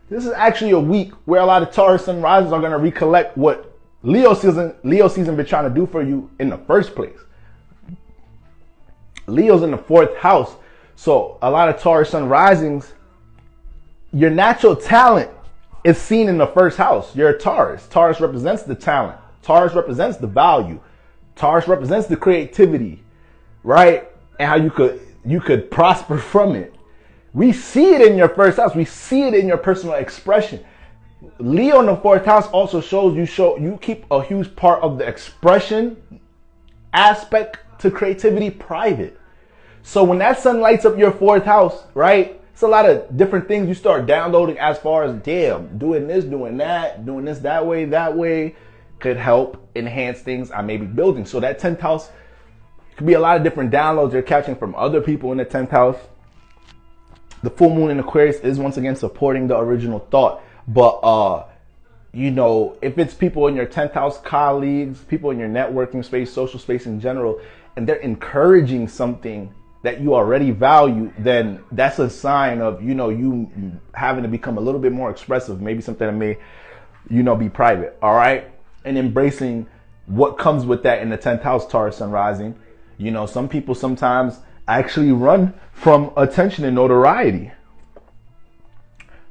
this is actually a week where a lot of Taurus sun risers are going to recollect what Leo season been trying to do for you in the first place. Leo's in the 4th house. So a lot of Taurus sun risings, your natural talent is seen in the 1st house. You're a Taurus. Taurus represents the talent. Taurus represents the value. Taurus represents the creativity, right? And how you could prosper from it. We see it in your 1st house. We see it in your personal expression. Leo in the 4th house also shows you keep a huge part of the expression aspect to creativity private. So when that sun lights up your 4th house, right? It's a lot of different things you start downloading as far as, damn, doing this, doing that, doing this that way could help enhance things I may be building. So that 10th house could be a lot of different downloads you're catching from other people in the 10th house. The full moon in Aquarius is once again supporting the original thought. But, if it's people in your 10th house, colleagues, people in your networking space, social space in general, and they're encouraging something that you already value, then that's a sign of, you having to become a little bit more expressive, maybe something that may, be private. All right. And embracing what comes with that in the 10th house, Taurus sun rising. Some people sometimes actually run from attention and notoriety,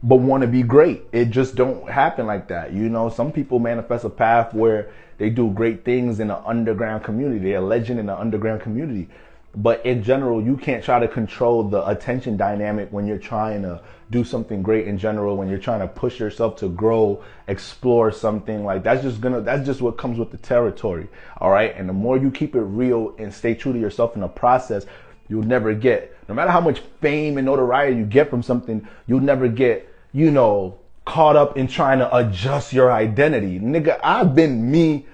but want to be great. It just don't happen like that. Some people manifest a path where they do great things in an underground community. They're a legend in an underground community. But in general, you can't try to control the attention dynamic when you're trying to do something great in general, when you're trying to push yourself to grow, explore something. Like that's just what comes with the territory. All right. And the more you keep it real and stay true to yourself in the process, you'll never get, no matter how much fame and notoriety you get from something, you'll never get, caught up in trying to adjust your identity. Nigga, I've been me.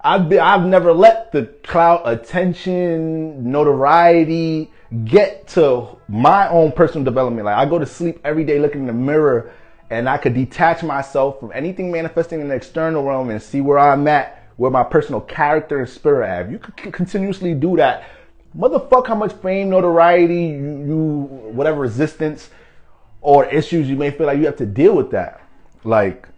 I've never let the clout, attention, notoriety get to my own personal development. Like I go to sleep every day looking in the mirror and I could detach myself from anything manifesting in the external realm and see where I'm at, where my personal character and spirit have. You could continuously do that. Motherfuck how much fame, notoriety, you whatever resistance or issues you may feel like you have to deal with that. Like,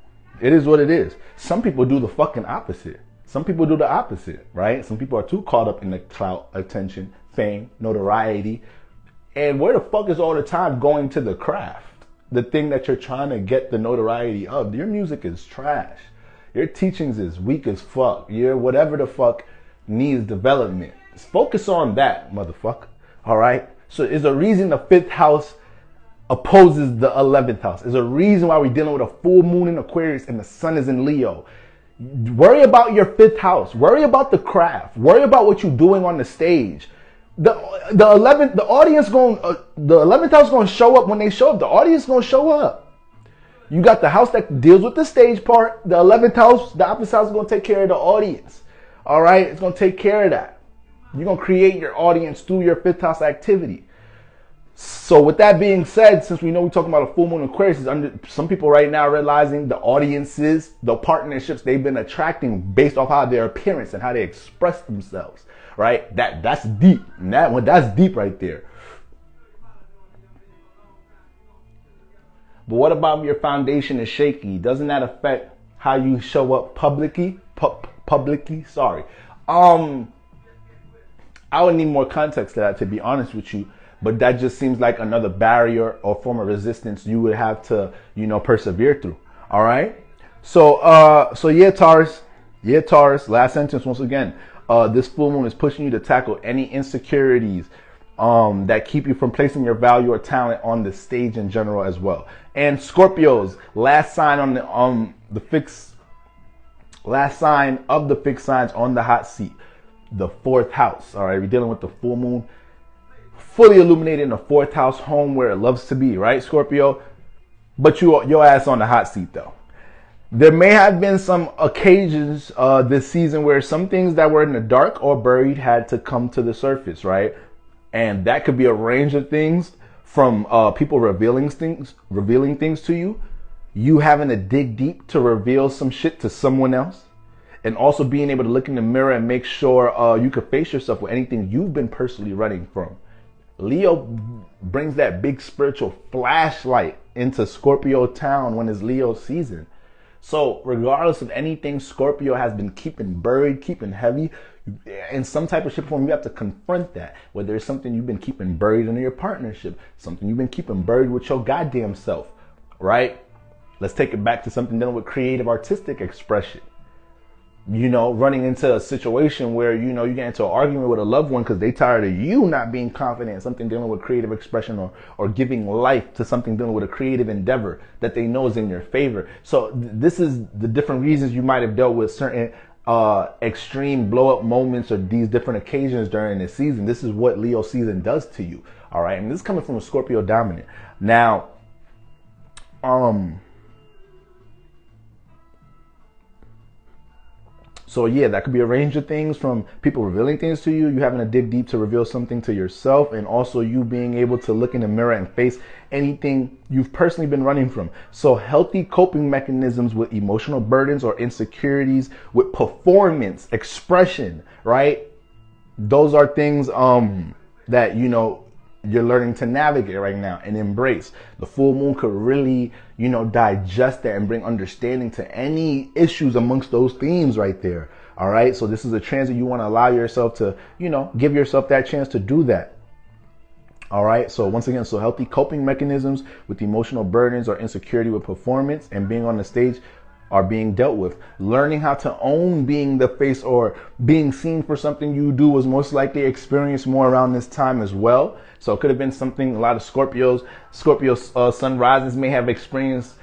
it is what it is. Some people do the fucking opposite. Some people do the opposite, right? Some people are too caught up in the clout, attention, fame, notoriety. And where the fuck is all the time going to the craft? The thing that you're trying to get the notoriety of. Your music is trash. Your teachings is weak as fuck. Your whatever the fuck needs development. Focus on that, motherfucker. All right? So there's a reason the 5th house opposes the 11th house. There's a reason why we're dealing with a full moon in Aquarius and the sun is in Leo. Worry about your 5th house. Worry about the craft. Worry about what you're doing on the stage. The 11th house going to show up when they show up. The audience going to show up. You got the house that deals with the stage part. The 11th house, the opposite house is going to take care of the audience. All right? It's going to take care of that. You're going to create your audience through your 5th house activity. So with that being said, since we know we're talking about a full moon Aquarius, some people right now realizing the audiences, the partnerships they've been attracting based off how their appearance and how they express themselves, right? That's deep. And that's deep right there. But what about your foundation is shaky? Doesn't that affect how you show up publicly? Sorry. I would need more context to that, to be honest with you. But that just seems like another barrier or form of resistance you would have to, persevere through. All right. So yeah, Taurus. Yeah, Taurus. Last sentence once again. This full moon is pushing you to tackle any insecurities that keep you from placing your value or talent on the stage in general as well. And Scorpios, last sign on the fixed, last sign of the fixed signs on the hot seat, the 4th house. All right, we're dealing with the full moon. Fully illuminated in the 4th house, home where it loves to be, right, Scorpio? But your ass on the hot seat, though. There may have been some occasions this season where some things that were in the dark or buried had to come to the surface, right? And that could be a range of things, from people revealing things to you, you having to dig deep to reveal some shit to someone else, and also being able to look in the mirror and make sure you can face yourself with anything you've been personally running from. Leo brings that big spiritual flashlight into Scorpio town when it's Leo season. So regardless of anything Scorpio has been keeping buried, keeping heavy, in some type of shape or form, you have to confront that. Whether it's something you've been keeping buried in your partnership, something you've been keeping buried with your goddamn self, right? Let's take it back to something dealing with creative artistic expression. Running into a situation where, you get into an argument with a loved one because they tired of you not being confident, something dealing with creative expression or giving life to something dealing with a creative endeavor that they know is in your favor. So this is the different reasons you might have dealt with certain extreme blow up moments or these different occasions during this season. This is what Leo season does to you. All right. And this is coming from a Scorpio dominant. Now, so yeah, that could be a range of things, from people revealing things to you, you having to dig deep to reveal something to yourself, and also you being able to look in the mirror and face anything you've personally been running from. So healthy coping mechanisms with emotional burdens or insecurities, with performance, expression, right? Those are things that, you're learning to navigate right now and embrace. The full moon could really, digest that and bring understanding to any issues amongst those themes right there. All right. So this is a transit you want to allow yourself to, give yourself that chance to do that. All right. So once again, so healthy coping mechanisms with emotional burdens or insecurity with performance and being on the stage are being dealt with. Learning how to own being the face or being seen for something you do was most likely experienced more around this time as well. So it could have been something a lot of Scorpio sun risings may have experienced,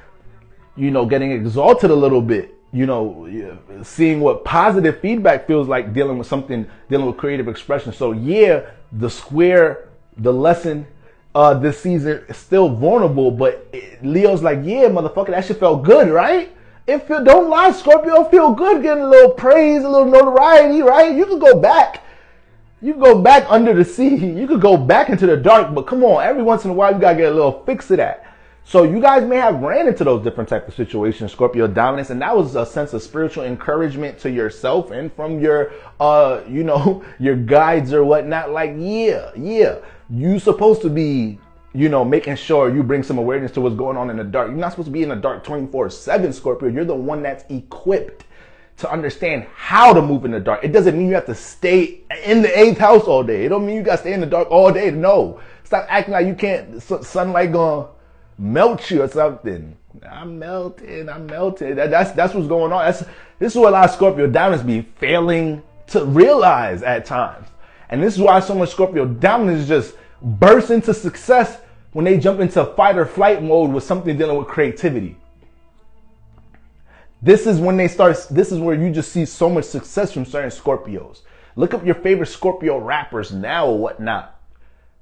getting exalted a little bit, seeing what positive feedback feels like dealing with creative expression. So yeah, the lesson this season is still vulnerable, but Leo's like, yeah, motherfucker, that shit felt good, right? Don't lie, Scorpio, feel good getting a little praise, a little notoriety, right? You could go back. You can go back under the sea. You could go back into the dark, but come on, every once in a while, you got to get a little fix of that. So you guys may have ran into those different types of situations, Scorpio dominance, and that was a sense of spiritual encouragement to yourself and from your, your guides or whatnot. Like, yeah, you supposed to be, making sure you bring some awareness to what's going on in the dark. You're not supposed to be in the dark 24/7, Scorpio. You're the one that's equipped to understand how to move in the dark. It doesn't mean you have to stay in the 8th house all day. It don't mean you got to stay in the dark all day. No. Stop acting like you can't, sunlight gonna melt you or something. I'm melting. That's what's going on. This is what a lot of Scorpio dominants be failing to realize at times. And this is why so much Scorpio dominants just burst into success when they jump into fight or flight mode with something dealing with creativity. This is where you just see so much success from certain Scorpios. Look up your favorite Scorpio rappers now or whatnot.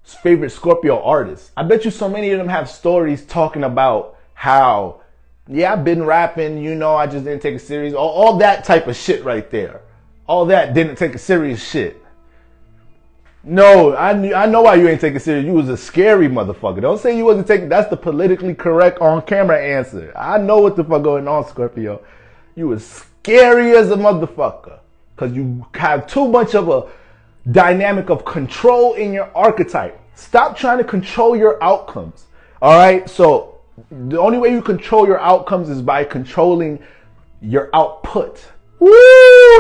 Favorite Scorpio artists. I bet you so many of them have stories talking about how, yeah, I've been rapping, I just didn't take it serious. All that type of shit right there. All that didn't take a serious shit. No, I know why you ain't taking it serious. You was a scary motherfucker. Don't say you wasn't taking. That's the politically correct on camera answer. I know what the fuck going on, Scorpio. You was scary as a motherfucker because you have too much of a dynamic of control in your archetype. Stop trying to control your outcomes. All right. So the only way you control your outcomes is by controlling your output. Woo!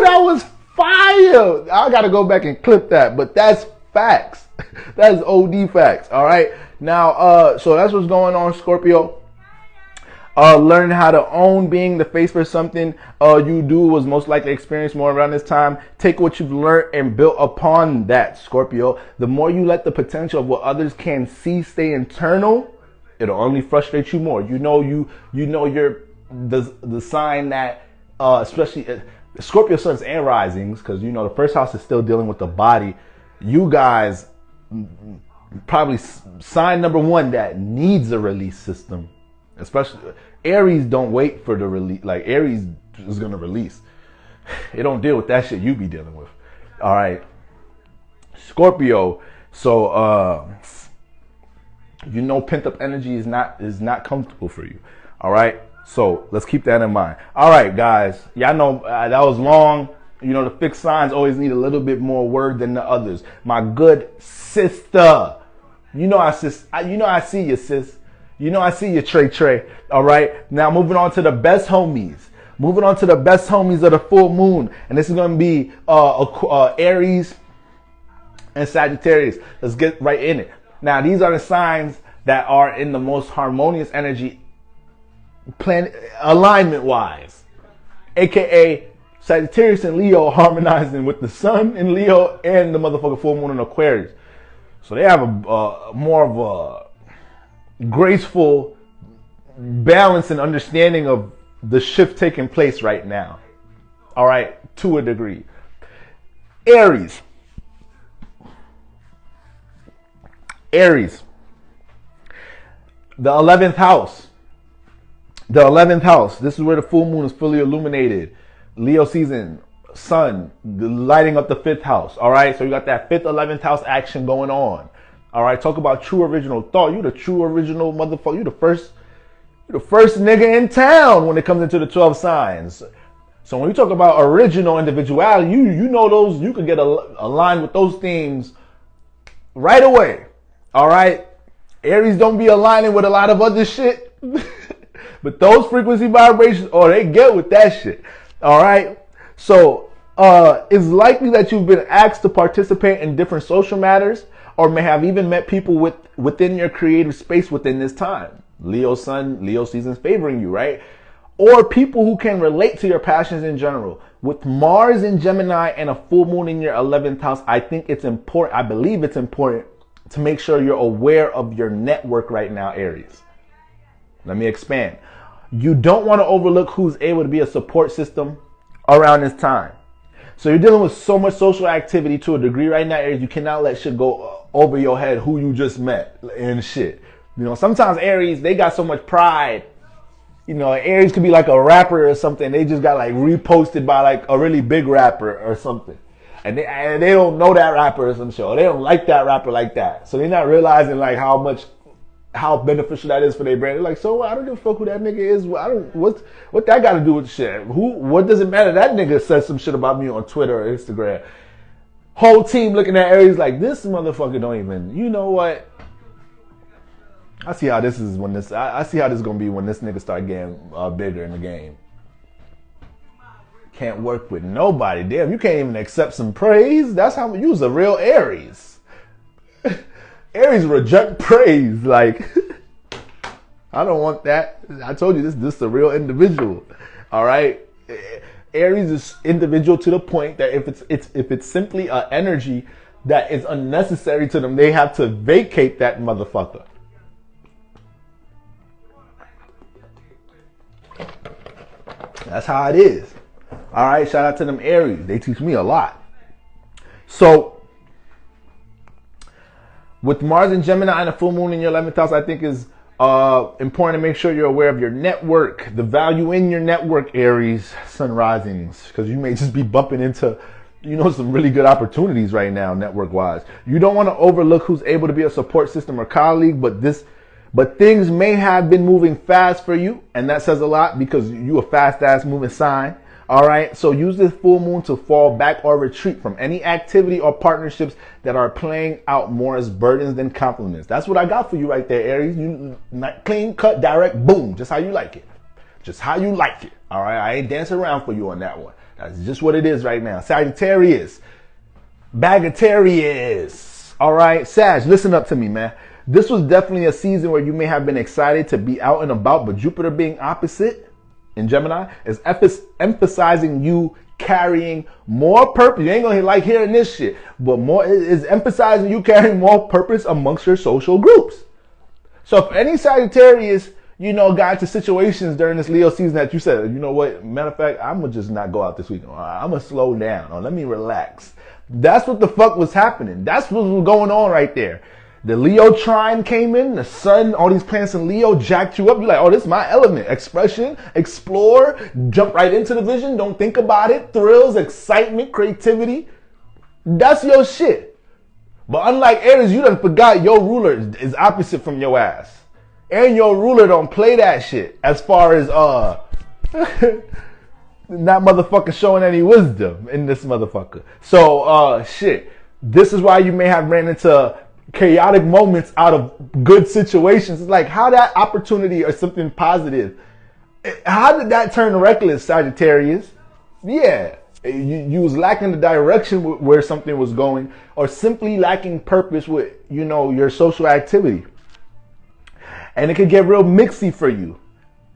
That was fire. I gotta go back and clip that, but that's facts. That's OD facts. All right. Now, so that's what's going on, Scorpio. Learning how to own being the face for something you do was most likely experience more around this time. Take what you've learned and build upon that, Scorpio. The more you let the potential of what others can see stay internal, it'll only frustrate you more. You know you're the sign that especially Scorpio suns and risings, because you know the first house is still dealing with the body. You guys probably sign number one that needs a release system. Especially Aries don't wait for the release. Like Aries is gonna release. It don't deal with that shit you be dealing with. All right, Scorpio. So you know pent up energy is not comfortable for you. All right. So let's keep that in mind. All right, guys. Y'all know that was long. You know the fixed signs always need a little bit more word than the others. My good sister. You know I see you, sis. You know I see you, Trey. All right. Now moving on to the best homies. Moving on to the best homies of the full moon, and this is going to be Aries and Sagittarius. Let's get right in it. Now these are the signs that are in the most harmonious energy, planet alignment wise, aka Sagittarius and Leo harmonizing with the sun in Leo and the motherfucking full moon in Aquarius. So they have a more of a graceful balance and understanding of the shift taking place right now. All right, to a degree. Aries, the 11th house. The 11th house. This is where the full moon is fully illuminated. Leo season, sun lighting up the 5th house. All right, so you got that 5th, 11th house action going on. All right, talk about true original thought. You the true original motherfucker. You the first nigga in town when it comes into the 12 signs. So when you talk about original individuality, you know those, you could get aligned with those themes right away. All right, Aries don't be aligning with a lot of other shit, but those frequency vibrations, they get with that shit. All right, so it's likely that you've been asked to participate in different social matters, or may have even met people within your creative space within this time. Leo sun, Leo season's favoring you, right? Or people who can relate to your passions in general. With Mars in Gemini and a full moon in your 11th house, I believe it's important to make sure you're aware of your network right now, Aries. Let me expand. You don't want to overlook who's able to be a support system around this time. So you're dealing with so much social activity to a degree right now, Aries. You cannot let shit go over your head who you just met and shit. You know, sometimes Aries, they got so much pride. You know, Aries could be like a rapper or something. They just got like reposted by like a really big rapper or something. And they don't know that rapper or some shit. Or they don't like that rapper like that. So they're not realizing like how beneficial that is for their brand. They're like, so I don't give a fuck who that nigga is. What that got to do with shit? What does it matter? That nigga says some shit about me on Twitter or Instagram. Whole team looking at Aries like, this motherfucker don't even, you know what? I see how this is I see how this is going to be when this nigga start getting bigger in the game. Can't work with nobody. Damn, you can't even accept some praise. That's how you was a real Aries. Aries reject praise. Like, I don't want that. I told you this is a real individual. All right. Aries is individual to the point that if it's simply an energy that is unnecessary to them, they have to vacate that motherfucker. That's how it is. All right, shout out to them Aries. They teach me a lot. So, with Mars and Gemini and a full moon in your 11th house, I think is important to make sure you're aware of your network, the value in your network, Aries, sun risings, because you may just be bumping into some really good opportunities right now, network-wise. You don't want to overlook who's able to be a support system or colleague, but things may have been moving fast for you, and that says a lot because you a fast-ass moving sign. All right, so use this full moon to fall back or retreat from any activity or partnerships that are playing out more as burdens than compliments. That's what I got for you right there, Aries. You clean, cut, direct, boom, just how you like it. Just how you like it. All right, I ain't dancing around for you on that one. That's just what it is right now. Sagittarius, Bagatarius. All right, Sag, listen up to me, man. This was definitely a season where you may have been excited to be out and about, but Jupiter being opposite in Gemini is emphasizing you carrying more purpose. You ain't gonna like hearing this shit, but more is emphasizing you carrying more purpose amongst your social groups. So if any Sagittarius, got into situations during this Leo season that you said, you know what, matter of fact, I'm gonna just not go out this weekend. I'm gonna slow down, or let me relax. That's what the fuck was happening. That's what was going on right there. The Leo trine came in, the sun, all these planets in Leo jacked you up. You're like, oh, this is my element. Expression, explore, jump right into the vision. Don't think about it. Thrills, excitement, creativity. That's your shit. But unlike Aries, you done forgot your ruler is opposite from your ass. And your ruler don't play that shit as far as, not motherfucker showing any wisdom in this motherfucker. So, shit. This is why you may have ran into chaotic moments out of good situations. It's like how that opportunity or something positive, how did that turn reckless, Sagittarius? Yeah, you was lacking the direction where something was going, or simply lacking purpose with your social activity, and it could get real mixy for you.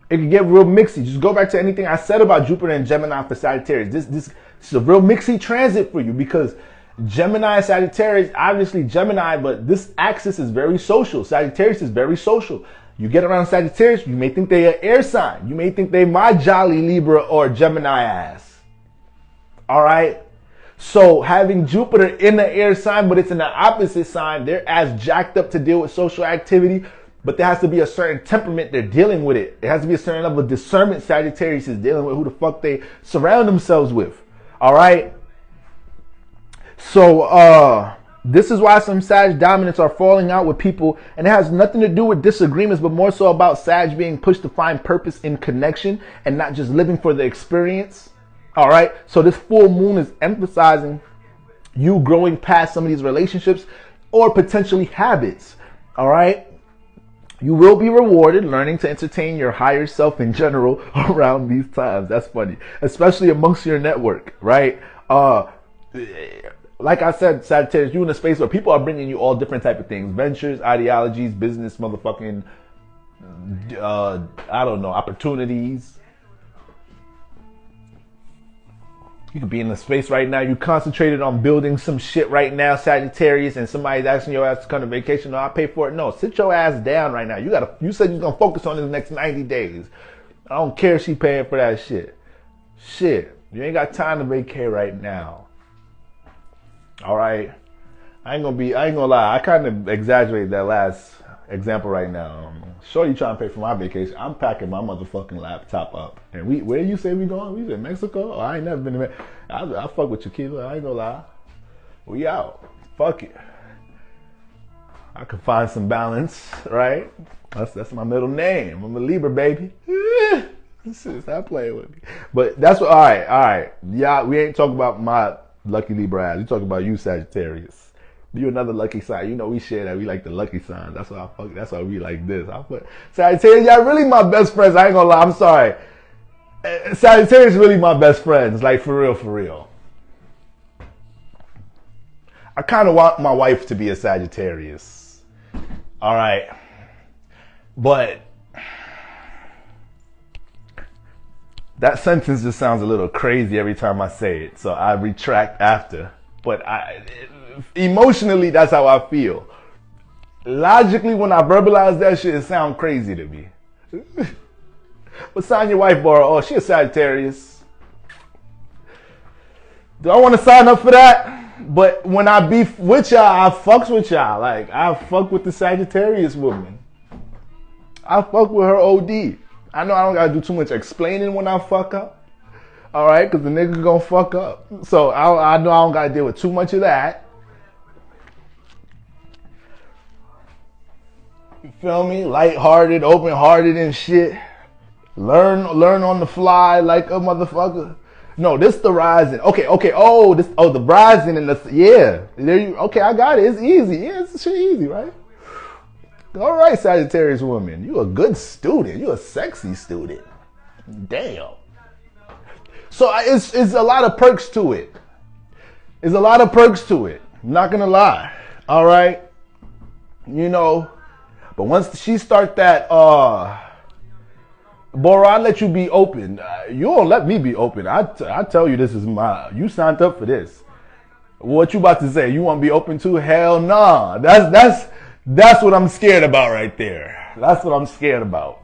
It could get real mixy. Just go back to anything I said about Jupiter and Gemini for Sagittarius. This is a real mixy transit for you because Gemini, Sagittarius, obviously Gemini, but this axis is very social. Sagittarius is very social. You get around Sagittarius, you may think they're an air sign. You may think they my jolly Libra or Gemini ass. All right? So having Jupiter in the air sign, but it's in the opposite sign, they're as jacked up to deal with social activity, but there has to be a certain temperament they're dealing with it. It has to be a certain level of discernment Sagittarius is dealing with who the fuck they surround themselves with. All right? So, this is why some Sag dominants are falling out with people, and it has nothing to do with disagreements, but more so about Sag being pushed to find purpose in connection and not just living for the experience. All right. So this full moon is emphasizing you growing past some of these relationships or potentially habits. All right. You will be rewarded learning to entertain your higher self in general around these times. That's funny, especially amongst your network, right? Like I said, Sagittarius, you're in a space where people are bringing you all different type of things. Ventures, ideologies, business, motherfucking, opportunities. You could be in a space right now, you concentrated on building some shit right now, Sagittarius, and somebody's asking your ass to come to vacation. No, I'll pay for it. No, sit your ass down right now. You said you're going to focus on it the next 90 days. I don't care if she paying for that shit. Shit, you ain't got time to vacate right now. All right, I ain't gonna lie. I kind of exaggerated that last example right now. Sure, you trying to pay for my vacation? I'm packing my motherfucking laptop up, and where you say we going? We in Mexico? Oh, I ain't never been to Mexico. I fuck with Chiquita. I ain't gonna lie. We out. Fuck it. I can find some balance, right? That's my middle name. I'm a Libra, baby. Stop playing with me. But that's what. All right. Yeah, we ain't talking about my lucky Libra ass. You talking about you, Sagittarius. You another lucky sign. We share that. We like the lucky signs. That's why that's why we like this. Sagittarius, y'all really my best friends. I ain't gonna lie. I'm sorry. Sagittarius really my best friends. Like for real. I kind of want my wife to be a Sagittarius. All right. But that sentence just sounds a little crazy every time I say it, so I retract after. But emotionally, that's how I feel. Logically, when I verbalize that shit, it sounds crazy to me. But sign your wife, Bora. Oh, she a Sagittarius. Do I want to sign up for that? But when I be with y'all, I fucks with y'all. Like, I fuck with the Sagittarius woman. I fuck with her OD. I know I don't gotta do too much explaining when I fuck up. All right, because the nigga gonna fuck up. So I know I don't gotta deal with too much of that. You feel me? Lighthearted, open-hearted and shit. Learn on the fly like a motherfucker. No, this the rising. Okay. Oh, the rising and the There you. Okay, I got it. It's easy. Yeah, it's shit easy, right? All right, Sagittarius woman, you a good student. You a sexy student. Damn. So it's a lot of perks to it. There's a lot of perks to it. I'm not gonna lie. All right. You know, but once she start that, Bora, I let you be open. You don't let me be open. I tell you this is you signed up for this. What you about to say? You want to be open to? Hell nah. That's what I'm scared about right there. That's what I'm scared about.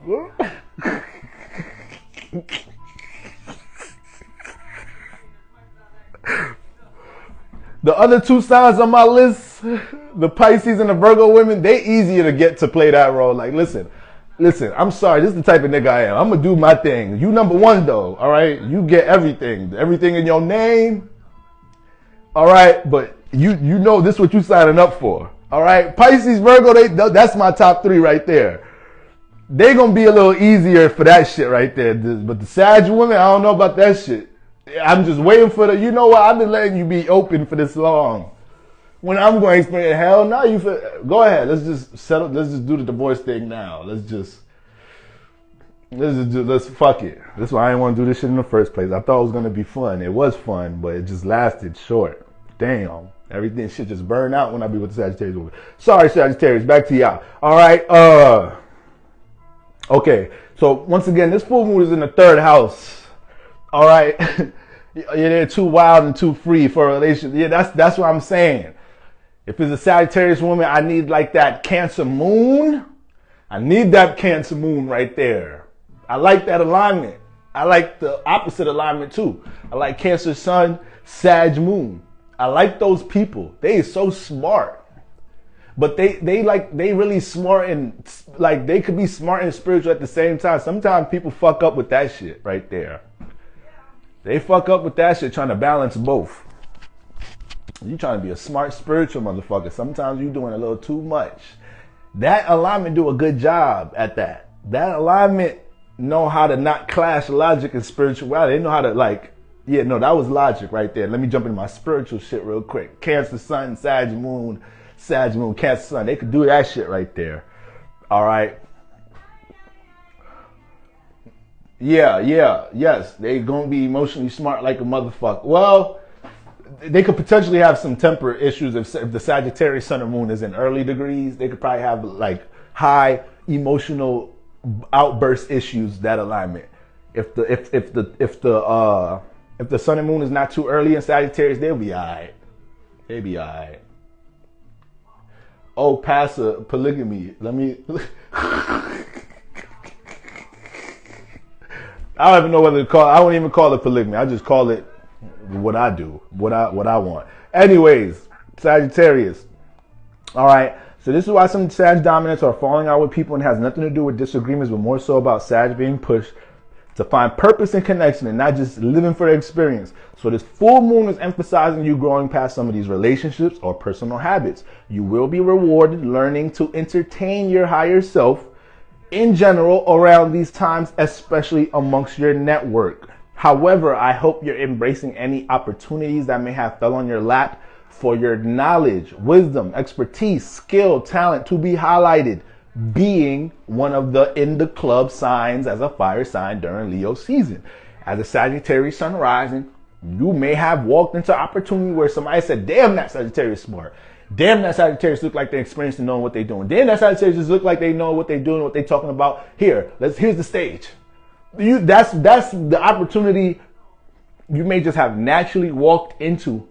The other two signs on my list, the Pisces and the Virgo women, they easier to get to play that role. Like, listen, I'm sorry. This is the type of nigga I am. I'm going to do my thing. You number one, though, all right? You get everything. Everything in your name, all right? But you know this is what you signing up for, all right? Pisces, Virgo, that's my top three right there. They going to be a little easier for that shit right there. But the Sag women, I don't know about that shit. I'm just waiting for you know what? I've been letting you be open for this long. When I'm going to explain, hell no, go ahead. Let's just do the divorce thing now. Let's fuck it. That's why I didn't want to do this shit in the first place. I thought it was going to be fun. It was fun, but it just lasted short. Damn. Everything shit just burned out when I be with the Sagittarius woman. Sorry, Sagittarius. Back to y'all. All right. Okay. So once again, this full moon is in the third house. All right. They're too wild and too free for a relationship. Yeah, that's what I'm saying. If it's a Sagittarius woman, I need like that Cancer moon. I need that Cancer moon right there. I like that alignment. I like the opposite alignment too. I like Cancer sun, Sag moon. I like those people. They are so smart. But they really smart and like they could be smart and spiritual at the same time. Sometimes people fuck up with that shit right there. They fuck up with that shit trying to balance both. You trying to be a smart spiritual motherfucker. Sometimes you doing a little too much. That alignment do a good job at that. That alignment know how to not clash logic and spirituality. They know how to that was logic right there. Let me jump into my spiritual shit real quick. Cancer sun, Sag moon, Cancer sun. They could do that shit right there. All right. Yes. They gonna be emotionally smart like a motherfucker. Well, they could potentially have some temper issues if the Sagittarius sun or moon is in early degrees. They could probably have like high emotional outburst issues. That alignment. If the sun and moon is not too early in Sagittarius, they'll be alright. They'll be alright. Oh, passive polygamy. Let me. I don't even know whether to call it. I won't even call it polygamy. I just call it what I do, what I want. Anyways, Sagittarius. All right. So this is why some Sag dominants are falling out with people and has nothing to do with disagreements, but more so about Sag being pushed to find purpose and connection and not just living for the experience. So this full moon is emphasizing you growing past some of these relationships or personal habits. You will be rewarded learning to entertain your higher self in general around these times, especially amongst your network. However, I hope you're embracing any opportunities that may have fell on your lap for your knowledge, wisdom, expertise, skill, talent to be highlighted, being one of the in the club signs as a fire sign during Leo season. As a Sagittarius sun rising, you may have walked into opportunity where somebody said, damn, that Sagittarius smart. Damn, that Sagittarius look like they're experienced and knowing what they're doing. Damn, that Sagittarius just look like they know what they're doing, what they're talking about. Here's the stage. That's the opportunity you may just have naturally walked into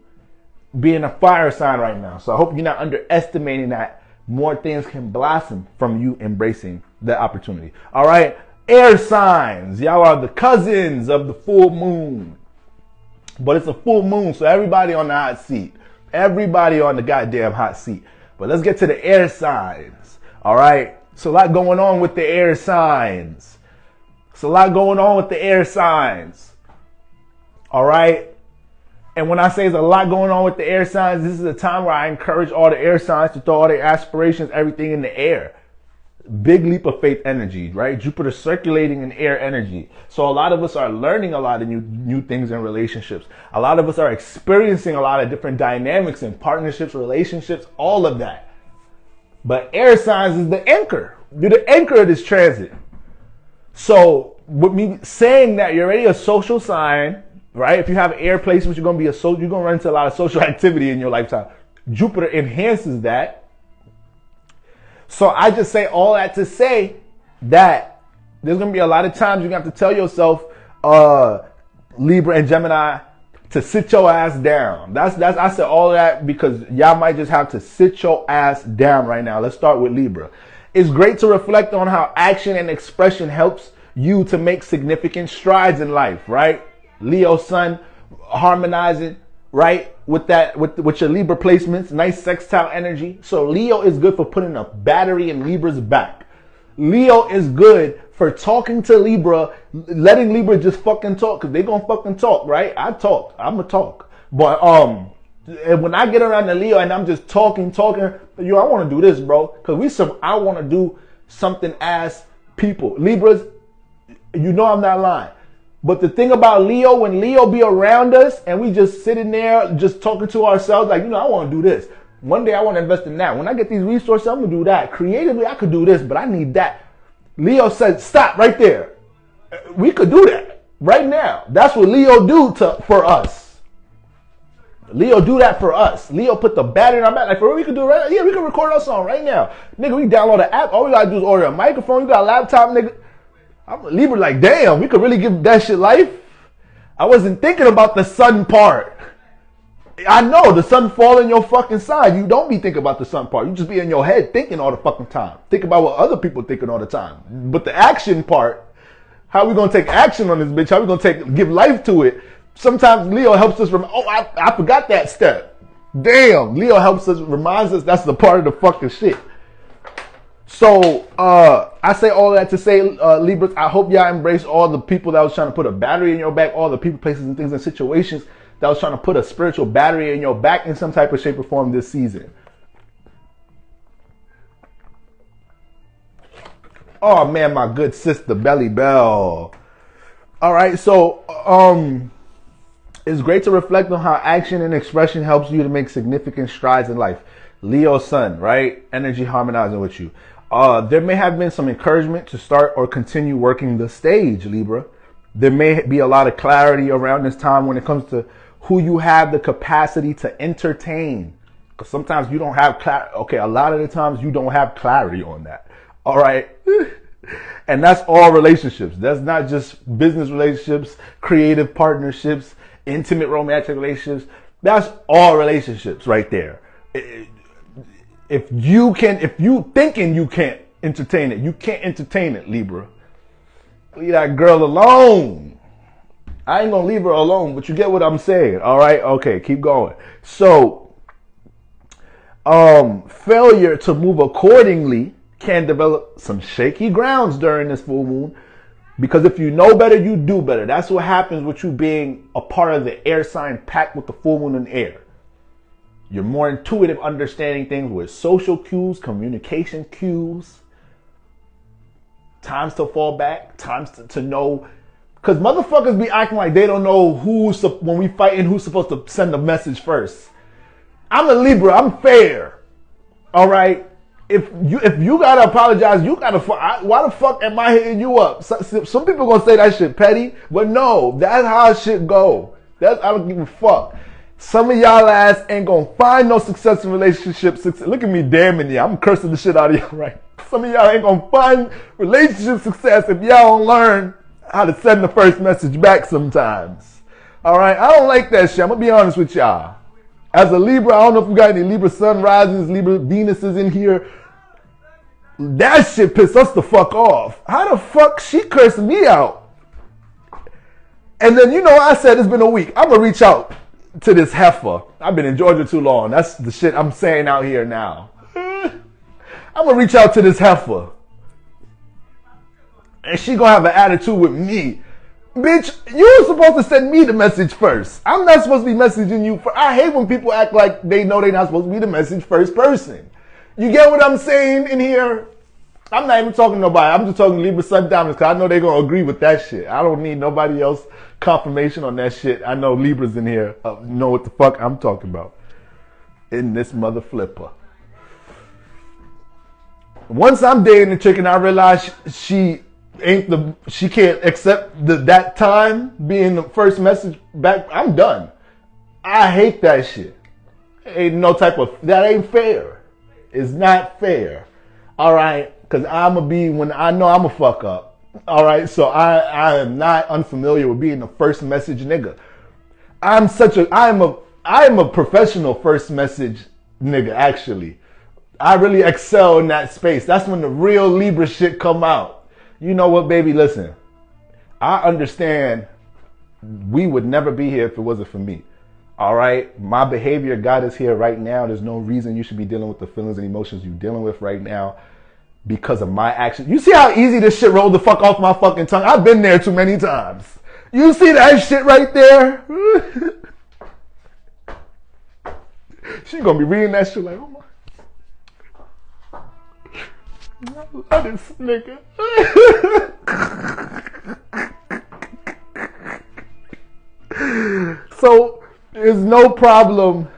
being a fire sign right now. So I hope you're not underestimating that. More things can blossom from you embracing that opportunity. All right, air signs. Y'all are the cousins of the full moon. But it's a full moon, so everybody on the hot seat. Everybody on the goddamn hot seat. But let's get to the air signs. All right. So a lot going on with the air signs. All right. And when I say there's a lot going on with the air signs, this is a time where I encourage all the air signs to throw all their aspirations, everything in the air. Big leap of faith energy, right? Jupiter circulating in air energy. So a lot of us are learning a lot of new things in relationships. A lot of us are experiencing a lot of different dynamics in partnerships, relationships, all of that. But air signs is the anchor. You're the anchor of this transit. So with me saying that you're already a social sign, right? If you have air placements, you're gonna run into a lot of social activity in your lifetime. Jupiter enhances that. So I just say all that to say that there's gonna be a lot of times you're gonna have to tell yourself, Libra and Gemini, to sit your ass down. I said all that because y'all might just have to sit your ass down right now. Let's start with Libra. It's great to reflect on how action and expression helps you to make significant strides in life, right? Leo sun harmonizing, right? With your Libra placements, nice sextile energy. So Leo is good for putting a battery in Libra's back. Leo is good for talking to Libra, letting Libra just fucking talk, because they gonna fucking talk, right? I'm gonna talk. But when I get around the Leo and I'm just talking, yo, I wanna do this, bro. Cause I wanna do something as people. Libras, you know I'm not lying. But the thing about Leo, when Leo be around us and we just sitting there just talking to ourselves, like, I want to do this. One day I want to invest in that. When I get these resources, I'm going to do that. Creatively, I could do this, but I need that. Leo said, stop right there. We could do that right now. That's what Leo do for us. Leo do that for us. Leo put the battery in our back. Like, for real, we could do it right now. Yeah, we can record our song right now. Nigga, we download the app. All we got to do is order a microphone. You got a laptop, nigga. I'm Libra like, damn, we could really give that shit life. I wasn't thinking about the sun part. I know the sun fall in your fucking sign. You don't be thinking about the sun part. You just be in your head thinking all the fucking time. Think about what other people thinking all the time. But the action part, how we gonna take action on this bitch? How we gonna give life to it? Sometimes Leo helps us I forgot that step. Damn, Leo helps us, reminds us that's the part of the fucking shit. So, I say all that to say, Libras, I hope y'all embrace all the people that was trying to put a battery in your back, all the people, places, and things and situations that was trying to put a spiritual battery in your back in some type of shape or form this season. Oh, man, my good sister, Belly Bell. All right, so, it's great to reflect on how action and expression helps you to make significant strides in life. Leo sun, right? Energy harmonizing with you. There may have been some encouragement to start or continue working the stage, Libra. There may be a lot of clarity around this time when it comes to who you have the capacity to entertain. Because sometimes you don't have clarity. Okay, a lot of the times you don't have clarity on that. All right? And that's all relationships. That's not just business relationships, creative partnerships, intimate romantic relationships. That's all relationships right there. If you thinking you can't entertain it, you can't entertain it, Libra. Leave that girl alone. I ain't gonna leave her alone, but you get what I'm saying. All right, okay, keep going. So, failure to move accordingly can develop some shaky grounds during this full moon, because if you know better, you do better. That's what happens with you being a part of the air sign packed with the full moon in air. You're more intuitive, understanding things with social cues, communication cues, times to fall back, times to know. Because motherfuckers be acting like they don't know when we fighting, who's supposed to send the message first. I'm a Libra. I'm fair. All right? If you got to apologize, you got to, why the fuck am I hitting you up? Some people going to say that shit petty, but no, that's how shit go. I don't give a fuck. Some of y'all ass ain't gonna find no success in relationships. Look at me damning you. I'm cursing the shit out of you, right? Some of y'all ain't gonna find relationship success if y'all don't learn how to send the first message back sometimes. All right? I don't like that shit. I'm gonna be honest with y'all. As a Libra, I don't know if we got any Libra sunrises, Libra Venuses in here. That shit pissed us the fuck off. How the fuck she cursing me out? And then, I said it's been a week. I'm gonna reach out to this heifer. I've been in Georgia too long. That's the shit I'm saying out here now. I'm gonna reach out to this heifer. And she gonna have an attitude with me. Bitch, you were supposed to send me the message first. I'm not supposed to be messaging you. I hate when people act like they know they're not supposed to be the message first person. You get what I'm saying in here? I'm not even talking to nobody. I'm just talking to Libra Sun Diamonds because I know they're going to agree with that shit. I don't need nobody else confirmation on that shit. I know Libras in here know what the fuck I'm talking about. In this mother flipper. Once I'm dating the chick and I realize she can't accept that time being the first message back, I'm done. I hate that shit. Ain't no type of, that ain't fair. It's not fair. All right, because I'm going to be, when I know I'm a fuck up. All right, so I am not unfamiliar with being the first message nigga. I am a professional first message nigga, actually. I really excel in that space. That's when the real Libra shit come out. You know what, baby? Listen, I understand we would never be here if it wasn't for me. All right? My behavior got us here right now. There's no reason you should be dealing with the feelings and emotions you're dealing with right now because of my actions. You see how easy this shit rolled the fuck off my fucking tongue? I've been there too many times. You see that shit right there? She gonna be reading that shit like, oh my. I love this nigga. So there's no problem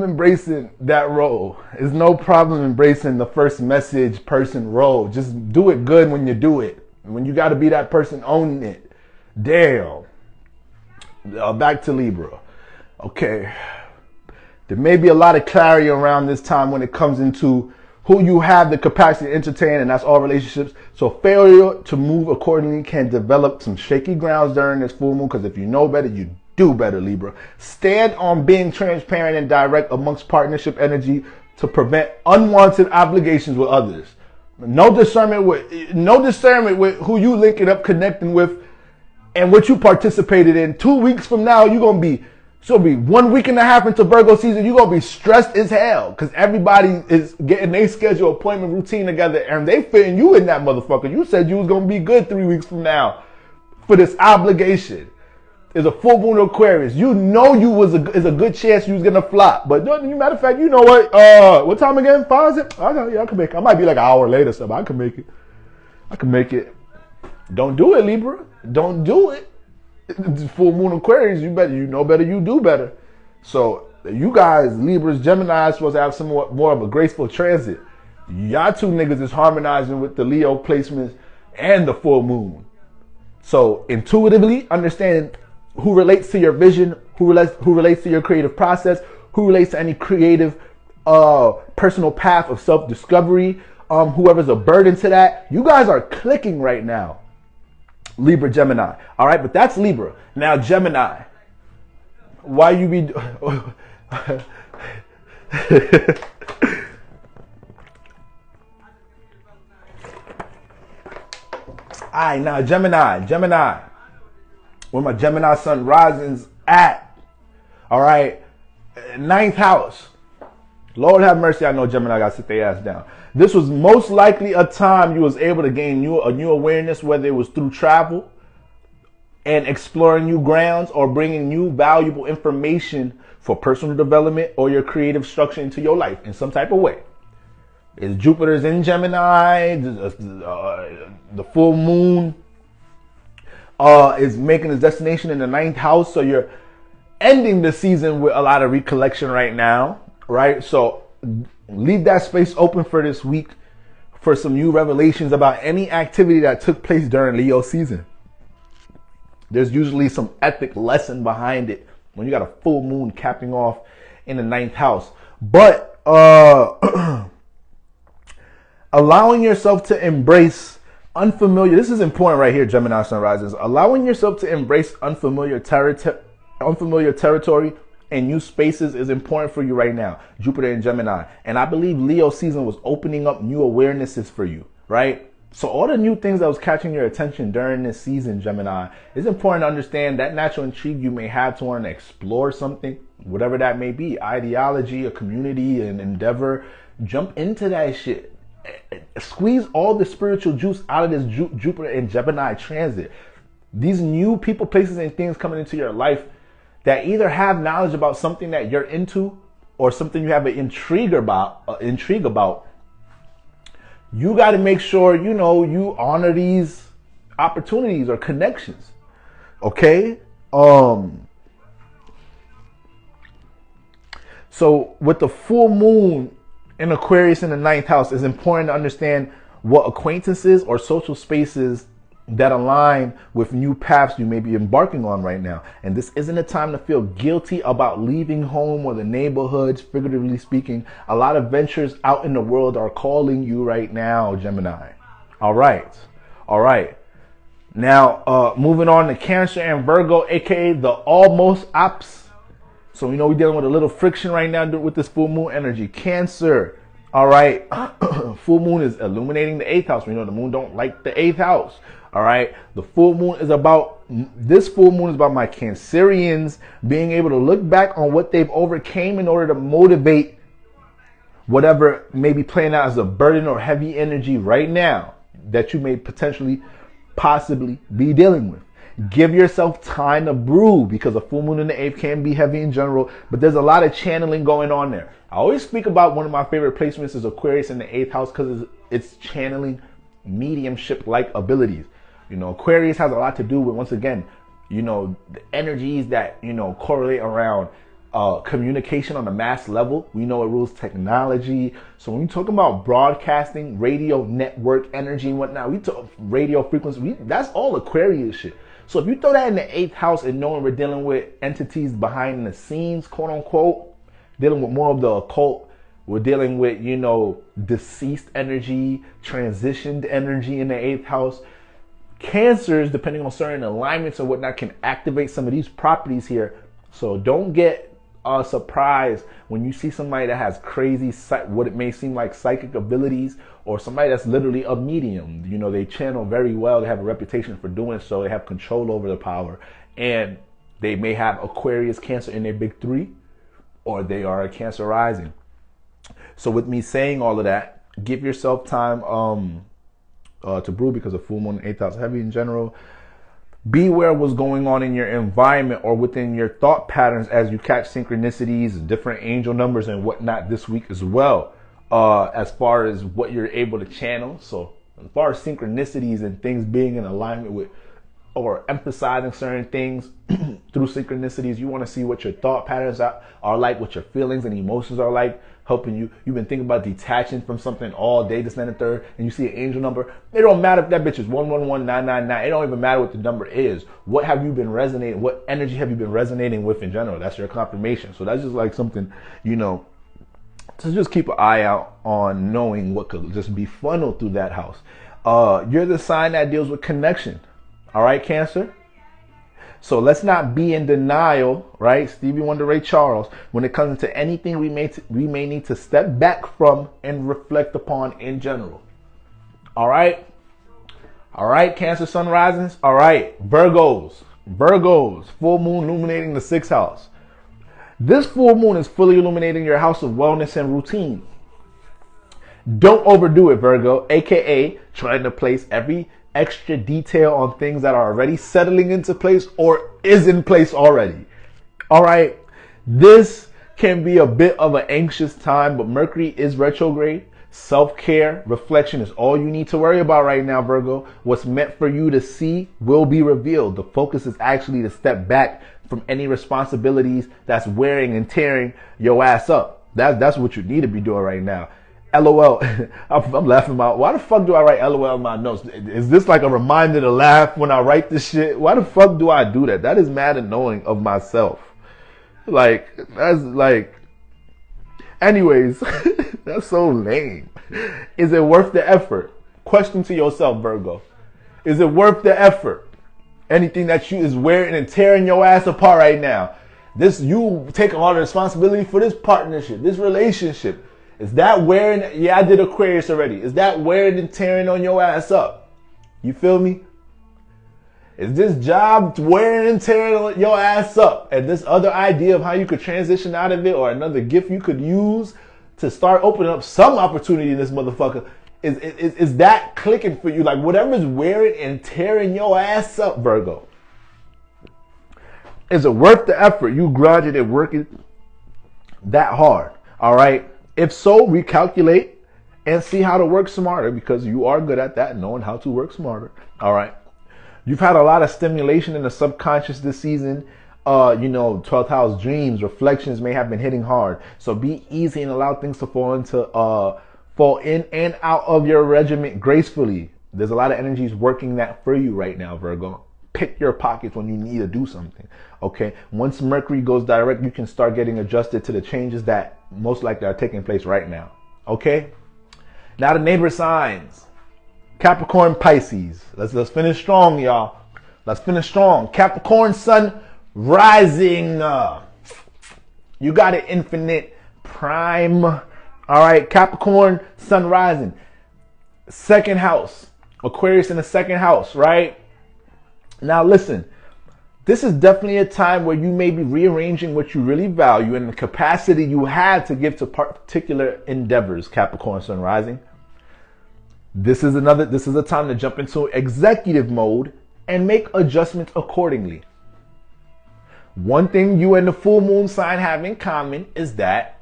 embracing that role. There's no problem embracing the first message person role. Just do it good when you do it. When you got to be that person, own it. Damn. Back to Libra. Okay. There may be a lot of clarity around this time when it comes into who you have the capacity to entertain, and that's all relationships. So failure to move accordingly can develop some shaky grounds during this full moon, because if you know better, you do better, Libra. Stand on being transparent and direct amongst partnership energy to prevent unwanted obligations with others. No discernment with who you linking up, connecting with, and what you participated in. 2 weeks from now, you're going to be, so it'll be 1 week and a half into Virgo season, you're going to be stressed as hell because everybody is getting their schedule appointment routine together and they fitting you in that motherfucker. You said you was going to be good 3 weeks from now for this obligation. It's a full moon Aquarius. You know is a good chance you was going to flop. But matter of fact, you know what time again? 5 is it? Yeah, I can make it. I might be like an hour later, so I can make it. Don't do it, Libra. Don't do it. Full moon Aquarius, you know better, you do better. So you guys, Libras, Gemini, supposed to have some more of a graceful transit. Y'all two niggas is harmonizing with the Leo placements and the full moon. So intuitively understand who relates to your vision, who relates to your creative process, who relates to any creative personal path of self-discovery, whoever's a burden to that. You guys are clicking right now. Libra, Gemini. All right, but that's Libra. Now, Gemini. Why you be... All right, now, Gemini. Where my Gemini sun rising's at. All right, 9th house. Lord have mercy, I know Gemini got to sit their ass down. This was most likely a time you was able to gain a new awareness, whether it was through travel and exploring new grounds or bringing new valuable information for personal development or your creative structure into your life in some type of way. It's Jupiter's in Gemini, the full moon is making its destination in the 9th house, so you're ending the season with a lot of recollection right now, right? So leave that space open for this week for some new revelations about any activity that took place during Leo season. There's usually some epic lesson behind it when you got a full moon capping off in the 9th house. But allowing yourself to embrace unfamiliar, this is important right here, Gemini sun risers, allowing yourself to embrace unfamiliar territory and new spaces is important for you right now. Jupiter and Gemini. And I believe Leo season was opening up new awarenesses for you, right? So all the new things that was catching your attention during this season, Gemini, it's important to understand that natural intrigue you may have to want to explore something, whatever that may be, ideology, a community, an endeavor. Jump into that shit. Squeeze all the spiritual juice out of this Jupiter and Gemini transit. These new people, places, and things coming into your life that either have knowledge about something that you're into or something you have an intrigue about. You got to make sure, you know, you honor these opportunities or connections. Okay? So with the full moon in Aquarius in the 9th house, it's important to understand what acquaintances or social spaces that align with new paths you may be embarking on right now. And this isn't a time to feel guilty about leaving home or the neighborhoods, figuratively speaking. A lot of ventures out in the world are calling you right now, Gemini. All right. Now, moving on to Cancer and Virgo, aka the almost ops. So, you know, we're dealing with a little friction right now with this full moon energy. Cancer. All right. Full moon is illuminating the 8th house. We know the moon don't like the 8th house. All right. This full moon is about my Cancerians being able to look back on what they've overcame in order to motivate whatever may be playing out as a burden or heavy energy right now that you may possibly be dealing with. Give yourself time to brew, because a full moon in the 8th can be heavy in general, but there's a lot of channeling going on there. I always speak about one of my favorite placements is Aquarius in the 8th house because it's channeling mediumship-like abilities. You know, Aquarius has a lot to do with, once again, you know, the energies that, you know, correlate around communication on a mass level. We know it rules technology. So when we talk about broadcasting, radio network energy and whatnot, we talk radio frequency. That's all Aquarius shit. So if you throw that in the 8th house and knowing we're dealing with entities behind the scenes, quote unquote, dealing with more of the occult, we're dealing with, you know, deceased energy, transitioned energy in the 8th house. Cancers, depending on certain alignments and whatnot, can activate some of these properties here. So don't get surprised when you see somebody that has crazy, what it may seem like psychic abilities, or somebody that's literally a medium. You know, they channel very well. They have a reputation for doing so. They have control over the power. And they may have Aquarius, Cancer in their big three, or they are a Cancer rising. So with me saying all of that, give yourself time to brew, because of full moon 8th house heavy in general. Be aware of what's going on in your environment or within your thought patterns as you catch synchronicities, different angel numbers and whatnot this week as well, as far as what you're able to channel. So as far as synchronicities and things being in alignment with or emphasizing certain things through synchronicities, you want to see what your thought patterns are like, what your feelings and emotions are like, helping you. You've been thinking about detaching from something all day, this, and the third, and you see an angel number. It don't matter if that bitch is 111999. It don't even matter what the number is. What have you been resonating? What energy have you been resonating with in general? That's your confirmation. So that's just like something, you know, to just keep an eye out on, knowing what could just be funneled through that house. You're the sign that deals with connection. All right, Cancer? So let's not be in denial, right? Stevie Wonder, Ray Charles, when it comes to anything we may need to step back from and reflect upon in general. All right? All right, Cancer sun risings. All right, Virgos, full moon illuminating the 6th house. This full moon is fully illuminating your house of wellness and routine. Don't overdo it, Virgo, aka trying to place every extra detail on things that are already settling into place or is in place already. All right. This can be a bit of an anxious time, but Mercury is retrograde. Self-care, reflection is all you need to worry about right now, Virgo. What's meant for you to see will be revealed. The focus is actually to step back from any responsibilities that's wearing and tearing your ass up. That's what you need to be doing right now. LOL. I'm laughing about, why the fuck do I write LOL in my notes? Is this like a reminder to laugh when I write this shit? Why the fuck do I do that? That is mad annoying of myself. Like, that's like, anyways, that's so lame. Is it worth the effort? Question to yourself, Virgo. Is it worth the effort? Anything that you is wearing and tearing your ass apart right now. You take a lot of responsibility for this partnership, this relationship. Is that wearing? Yeah, I did Aquarius already. Is that wearing and tearing on your ass up? You feel me? Is this job wearing and tearing on your ass up? And this other idea of how you could transition out of it, or another gift you could use to start opening up some opportunity in this motherfucker, is that clicking for you? Like whatever's wearing and tearing your ass up, Virgo, is it worth the effort? You grinding and working that hard, all right? If so, recalculate and see how to work smarter, because you are good at that, knowing how to work smarter, all right? You've had a lot of stimulation in the subconscious this season. 12th house dreams, reflections may have been hitting hard. So be easy and allow things to fall in and out of your regiment gracefully. There's a lot of energies working that for you right now, Virgo. Pick your pockets when you need to do something, okay? Once Mercury goes direct, you can start getting adjusted to the changes that most likely are taking place right now, okay? Now the neighbor signs. Capricorn, Pisces. Let's finish strong, y'all. Let's finish strong. Capricorn, Sun rising. You got an infinite prime. All right, Capricorn, Sun rising. Second house. Aquarius in the second house, right? Now listen, this is definitely a time where you may be rearranging what you really value and the capacity you have to give to particular endeavors, Capricorn, Sun rising. This is a time to jump into executive mode and make adjustments accordingly. One thing you and the full moon sign have in common is that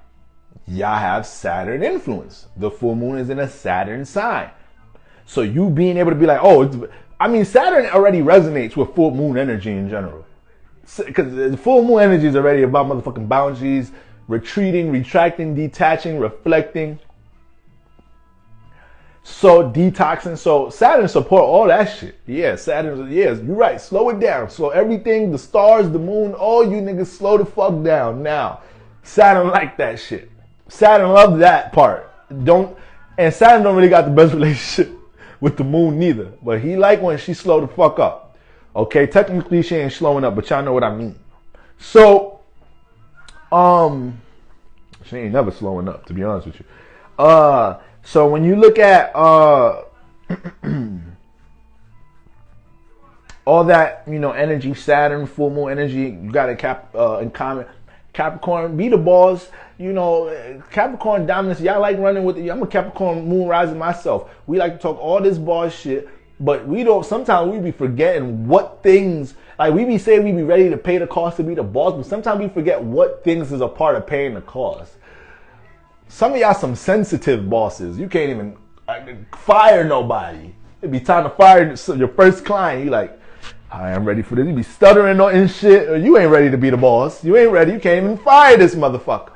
y'all have Saturn influence. The full moon is in a Saturn sign. So you being able to be like, Saturn already resonates with full moon energy in general. Because the full moon energy is already about motherfucking boundaries, retreating, retracting, detaching, reflecting. So detoxing. So Saturn support all that shit. Yeah, Saturn, yes, you're right. Slow it down. So everything, the stars, the moon, all you niggas slow the fuck down now. Saturn like that shit. Saturn love that part. And Saturn don't really got the best relationship with the moon neither. But he like when she slow the fuck up. Okay, technically she ain't slowing up, but y'all know what I mean. So, she ain't never slowing up, to be honest with you. So when you look at all that, energy, Saturn, full moon energy, you got it in common. Capricorn, be the boss. Capricorn dominance, y'all like running with it. I'm a Capricorn moon rising myself. We like to talk all this boss shit, but sometimes we be forgetting what things, like we be saying we be ready to pay the cost to be the boss, but sometimes we forget what things is a part of paying the cost. Some of y'all some sensitive bosses. You can't even fire nobody. It'd be time to fire your first client. You like, I am ready for this. You be stuttering and shit. Or you ain't ready to be the boss. You ain't ready. You can't even fire this motherfucker.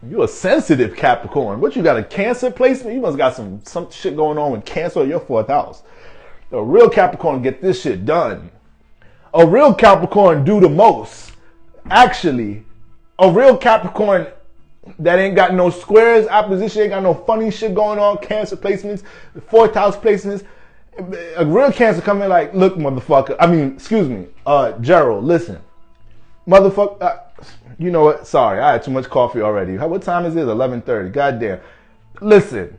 You a sensitive Capricorn. What, you got a Cancer placement? You must got some shit going on with Cancer in your fourth house. A real Capricorn get this shit done. A real Capricorn do the most. Actually, a real Capricorn that ain't got no squares, opposition, ain't got no funny shit going on, Cancer placements, fourth house placements. A real Cancer come in like, look, motherfucker. Gerald, listen. Motherfucker, you know what? Sorry, I had too much coffee already. What time is it? 11:30. Goddamn. Listen,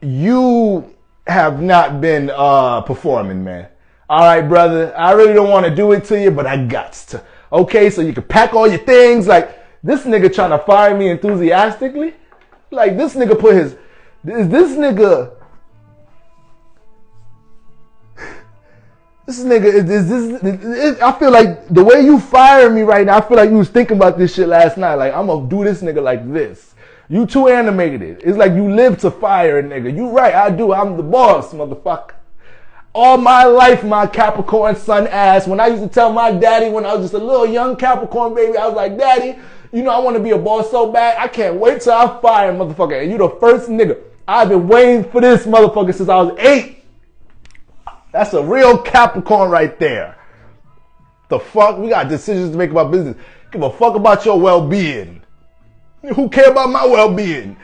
you have not been performing, man. All right, brother. I really don't want to do it to you, but I got to. Okay, so you can pack all your things. Like, this nigga trying to fire me enthusiastically? Like, this nigga I feel like the way you fire me right now, I feel like you was thinking about this shit last night. Like, I'm gonna do this nigga like this. You too animated. It's like you live to fire a nigga. You right, I do. I'm the boss, motherfucker. All my life, my Capricorn Sun ass. When I used to tell my daddy when I was just a little young Capricorn baby, I was like, Daddy, I want to be a boss so bad. I can't wait till I fire, motherfucker. And you the first nigga. I've been waiting for this motherfucker since I was 8. That's a real Capricorn right there. The fuck? We got decisions to make about business. Give a fuck about your well-being. Who care about my well-being?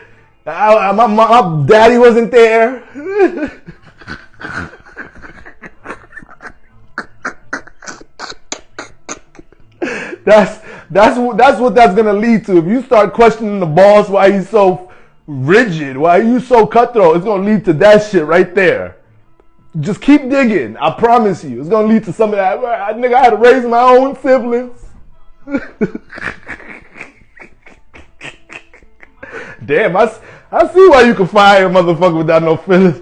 My daddy wasn't there. That's what that's gonna lead to. If you start questioning the boss, why he's so rigid, why you so cutthroat, it's gonna lead to that shit right there. Just keep digging. I promise you, it's gonna lead to some of that. Nigga, I had to raise my own siblings. Damn, I I see why you can fire a motherfucker without no feelings.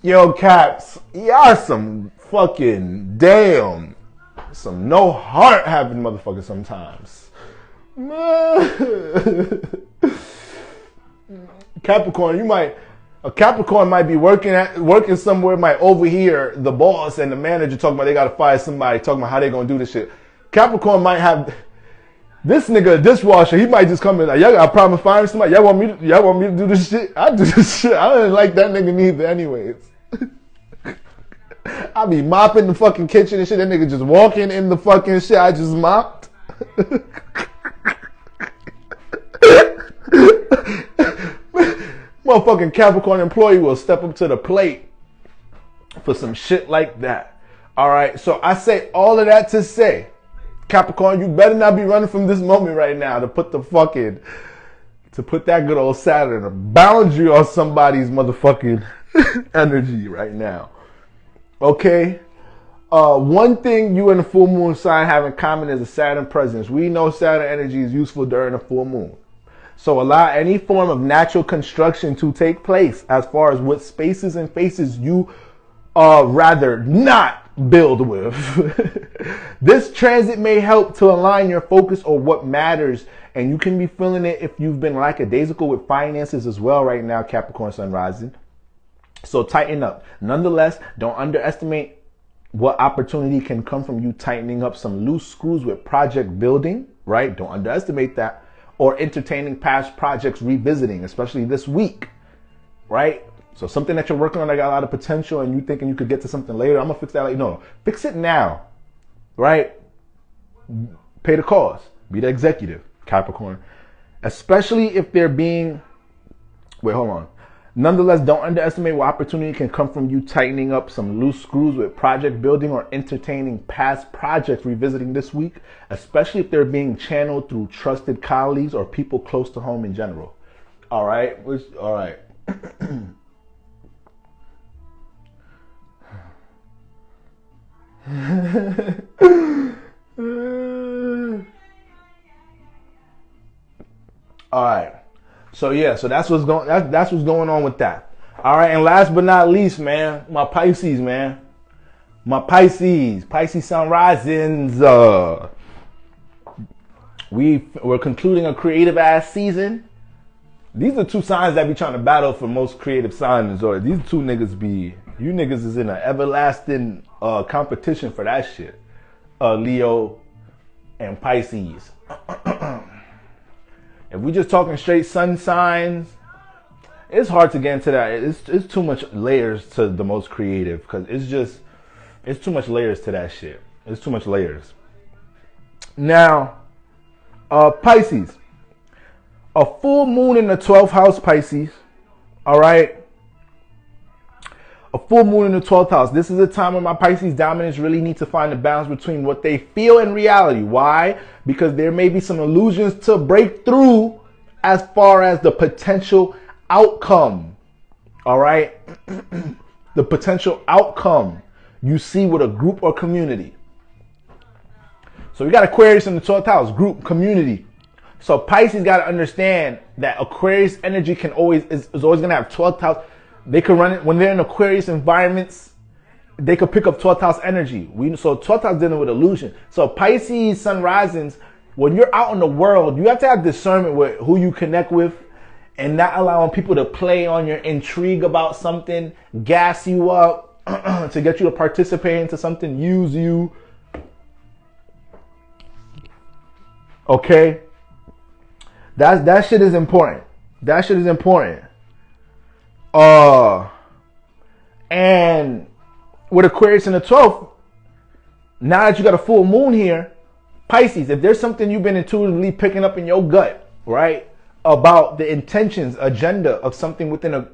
Yo, Caps, y'all some fucking damn, some no heart having motherfuckers sometimes. Capricorn, a Capricorn might be working somewhere, might overhear the boss and the manager talking about they gotta fire somebody, talking about how they gonna do this shit. Capricorn might have this nigga, a dishwasher, he might just come in like, y'all got a problem firing somebody? Y'all want me to do this shit? I do this shit. I don't like that nigga neither anyways. I be mopping the fucking kitchen and shit. That nigga just walking in the fucking shit I just mopped. Motherfucking Capricorn employee will step up to the plate for some shit like that. All right, so I say all of that to say, Capricorn, you better not be running from this moment right now to put that good old Saturn, a boundary on somebody's motherfucking energy right now. Okay? One thing you and the full moon sign have in common is a Saturn presence. We know Saturn energy is useful during a full moon. So allow any form of natural construction to take place as far as what spaces and faces you rather not build with. This transit may help to align your focus on what matters, and you can be feeling it if you've been lackadaisical with finances as well right now, Capricorn Sun rising. So tighten up. Nonetheless, don't underestimate what opportunity can come from you tightening up some loose screws with project building, right? Don't underestimate that. Or entertaining past projects, revisiting, especially this week, right? So something that you're working on that got a lot of potential and you thinking you could get to something later, I'm gonna fix that later. No, fix it now, right? Pay the cost. Be the executive, Capricorn. Especially if they're being, wait, hold on. Nonetheless, don't underestimate what opportunity can come from you tightening up some loose screws with project building or entertaining past projects revisiting this week, especially if they're being channeled through trusted colleagues or people close to home in general. All right? All right. All right. So yeah, so that's what's going on with that. All right, and last but not least, man, my Pisces, man. My Pisces sun risings. We're concluding a creative ass season. These are two signs that be trying to battle for most creative signs. Or these two niggas you niggas is in an everlasting competition for that shit. Leo and Pisces. If we just talking straight sun signs, it's hard to get into that. It's too much layers to the most creative because it's too much layers to that shit. It's too much layers. Now, Pisces, a full moon in the 12th house, Pisces. All right. A full moon in the 12th house. This is a time when my Pisces dominants really need to find a balance between what they feel and reality. Why? Because there may be some illusions to break through as far as the potential outcome. All right? The potential outcome you see with a group or community. So we got Aquarius in the 12th house, group, community. So Pisces got to understand that Aquarius energy is always going to have 12th house. They could run it when they're in Aquarius environments. They could pick up 12th house energy. So 12th house dealing with illusion. So Pisces sun risings, when you're out in the world, you have to have discernment with who you connect with and not allowing people to play on your intrigue about something, gas you up to get you to participate into something, use you. Okay? That shit is important. That shit is important. And with Aquarius in the 12th, now that you got a full moon here, Pisces, if there's something you've been intuitively picking up in your gut, right, about the intentions, agenda of something within a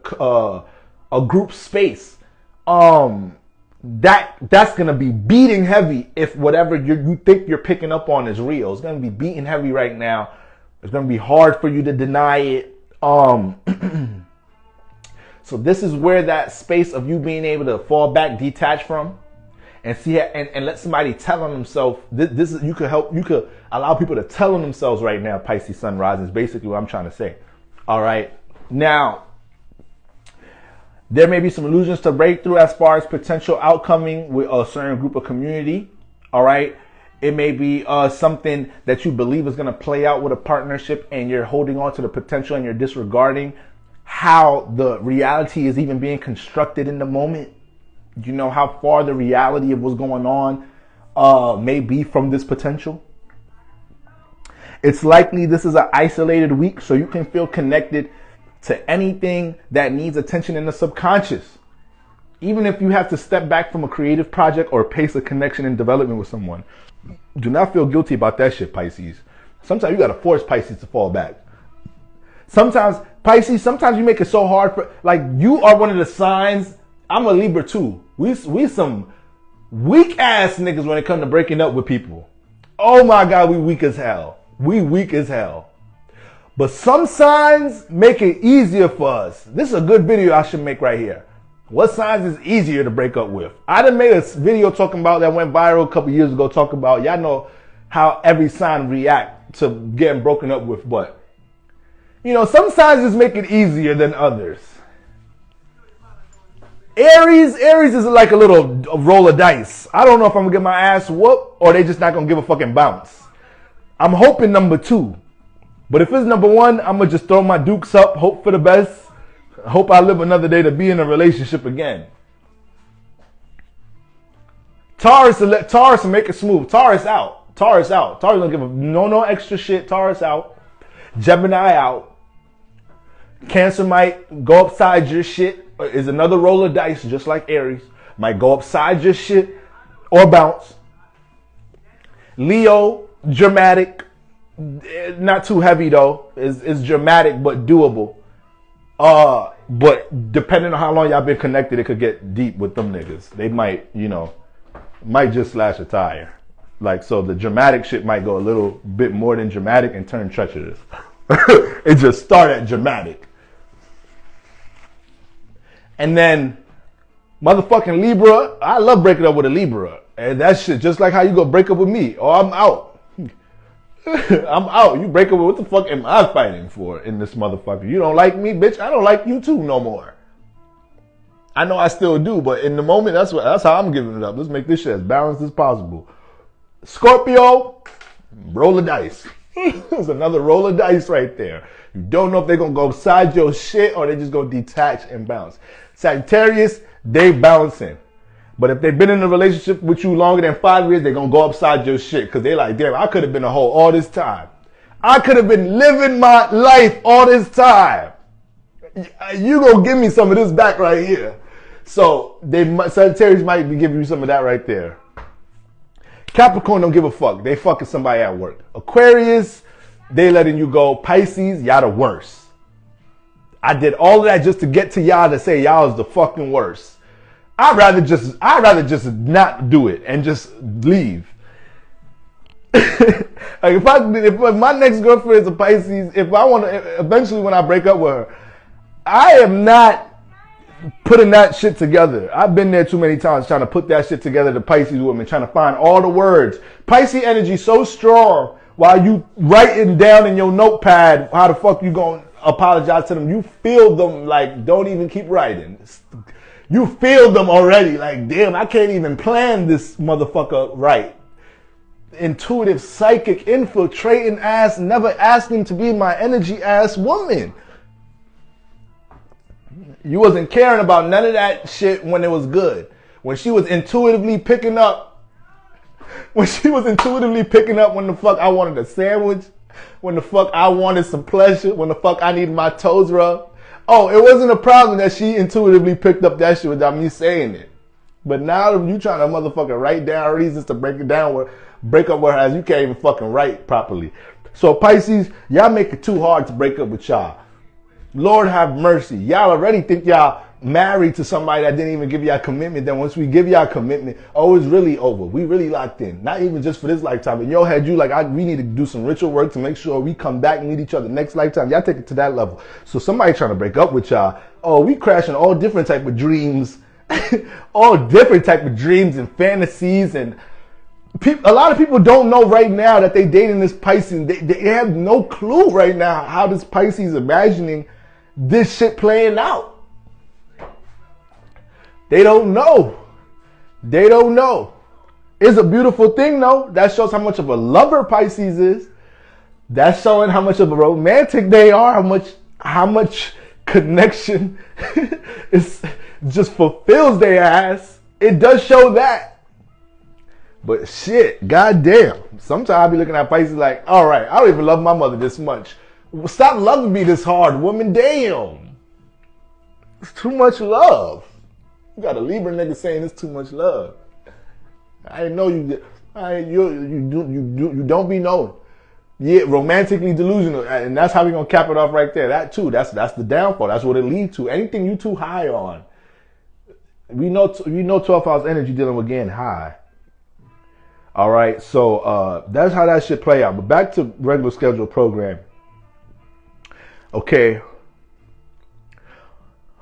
group space, that's gonna be beating heavy if whatever you think you're picking up on is real. It's gonna be beating heavy right now. It's gonna be hard for you to deny it. So this is where that space of you being able to fall back, detach from, and see and let somebody tell on themselves. This is, you could allow people to tell on themselves right now. Pisces Sun rising is basically what I'm trying to say. All right, now there may be some illusions to break through as far as potential outcoming with a certain group of community. All right, it may be something that you believe is going to play out with a partnership, and you're holding on to the potential and you're disregarding how the reality is even being constructed in the moment. You know how far the reality of what's going on may be from this potential. It's likely this is an isolated week, so you can feel connected to anything that needs attention in the subconscious. Even if you have to step back from a creative project or pace a connection and development with someone. Do not feel guilty about that shit, Pisces. Sometimes you got to force Pisces to fall back. Sometimes, Pisces, sometimes you make it so hard for, like, you are one of the signs. I'm a Libra too. We some weak ass niggas when it comes to breaking up with people. Oh my God, we weak as hell. We weak as hell. But some signs make it easier for us. This is a good video I should make right here. What signs is easier to break up with? I done made a video talking about that went viral a couple years ago, talking about, y'all know how every sign react to getting broken up with, but you know, some signs just make it easier than others. Aries is like a little roll of dice. I don't know if I'm gonna get my ass whooped or they just not gonna give a fucking bounce. I'm hoping number 2. But if it's number 1, I'm gonna just throw my dukes up, hope for the best. Hope I live another day to be in a relationship again. Taurus will make it smooth. Taurus out. Taurus don't give a no extra shit. Taurus out. Gemini out. Cancer might go upside your shit. Is another roll of dice, just like Aries. Might go upside your shit or bounce. Leo, dramatic. Not too heavy though. It's dramatic but doable. But depending on how long y'all been connected, it could get deep with them niggas. They might, might just slash a tire. Like, so the dramatic shit might go a little bit more than dramatic and turn treacherous. It just start at dramatic. And then motherfucking Libra, I love breaking up with a Libra. And that shit, just like how you go break up with me. Oh, I'm out. I'm out. You break up with, what the fuck am I fighting for in this motherfucker? You don't like me, bitch? I don't like you too no more. I know I still do, but in the moment, that's how I'm giving it up. Let's make this shit as balanced as possible. Scorpio, roll of dice. There's another roll of dice right there. You don't know if they're going to go upside your shit or they just going to detach and bounce. Sagittarius, they bouncing. But if they've been in a relationship with you longer than 5 years, they're going to go upside your shit. Because they're like, damn, I could have been a hoe all this time. I could have been living my life all this time. You going to give me some of this back right here. So Sagittarius might be giving you some of that right there. Capricorn don't give a fuck. They fucking somebody at work. Aquarius, they letting you go. Pisces, y'all the worst. I did all of that just to get to y'all to say y'all is the fucking worst. I'd rather just not do it and just leave. Like if my next girlfriend is a Pisces, if I want to, eventually when I break up with her, I am not putting that shit together. I've been there too many times trying to put that shit together, the Pisces woman, trying to find all the words. Pisces energy so strong while you writing down in your notepad how the fuck you gonna apologize to them. You feel them like, don't even keep writing. You feel them already like, damn, I can't even plan this motherfucker right. Intuitive, psychic, infiltrating ass, never asking to be my energy ass woman. You wasn't caring about none of that shit when it was good. When she was intuitively picking up, when the fuck I wanted a sandwich, when the fuck I wanted some pleasure, when the fuck I needed my toes rubbed. Oh, it wasn't a problem that she intuitively picked up that shit without me saying it. But now you trying to motherfucking write down reasons to break up with her as you can't even fucking write properly. So Pisces, y'all make it too hard to break up with y'all. Lord have mercy. Y'all already think y'all married to somebody that didn't even give y'all commitment. Then once we give y'all commitment, oh, it's really over. We really locked in. Not even just for this lifetime. In your head, you like, we need to do some ritual work to make sure we come back and meet each other next lifetime. Y'all take it to that level. So somebody trying to break up with y'all, oh, we crashing all different type of dreams all different type of dreams and fantasies, and a lot of people don't know right now that they dating this Pisces. They have no clue right now how this Pisces imagining this shit playing out. They don't know. They don't know. It's a beautiful thing though. That shows how much of a lover Pisces is. That's showing how much of a romantic they are, how much connection is just fulfills their ass. It does show that. But shit, goddamn. Sometimes I be looking at Pisces like, all right, I don't even love my mother this much. Stop loving me this hard, woman. Damn. It's too much love. You got a Libra nigga saying it's too much love. I didn't know you. You don't be known. Yeah, romantically delusional, and that's how we gonna cap it off right there. That too. That's the downfall. That's what it leads to. Anything you too high on. We know 12 hours energy dealing with getting high. All right, so that's how that shit play out. But back to regular scheduled program. Okay.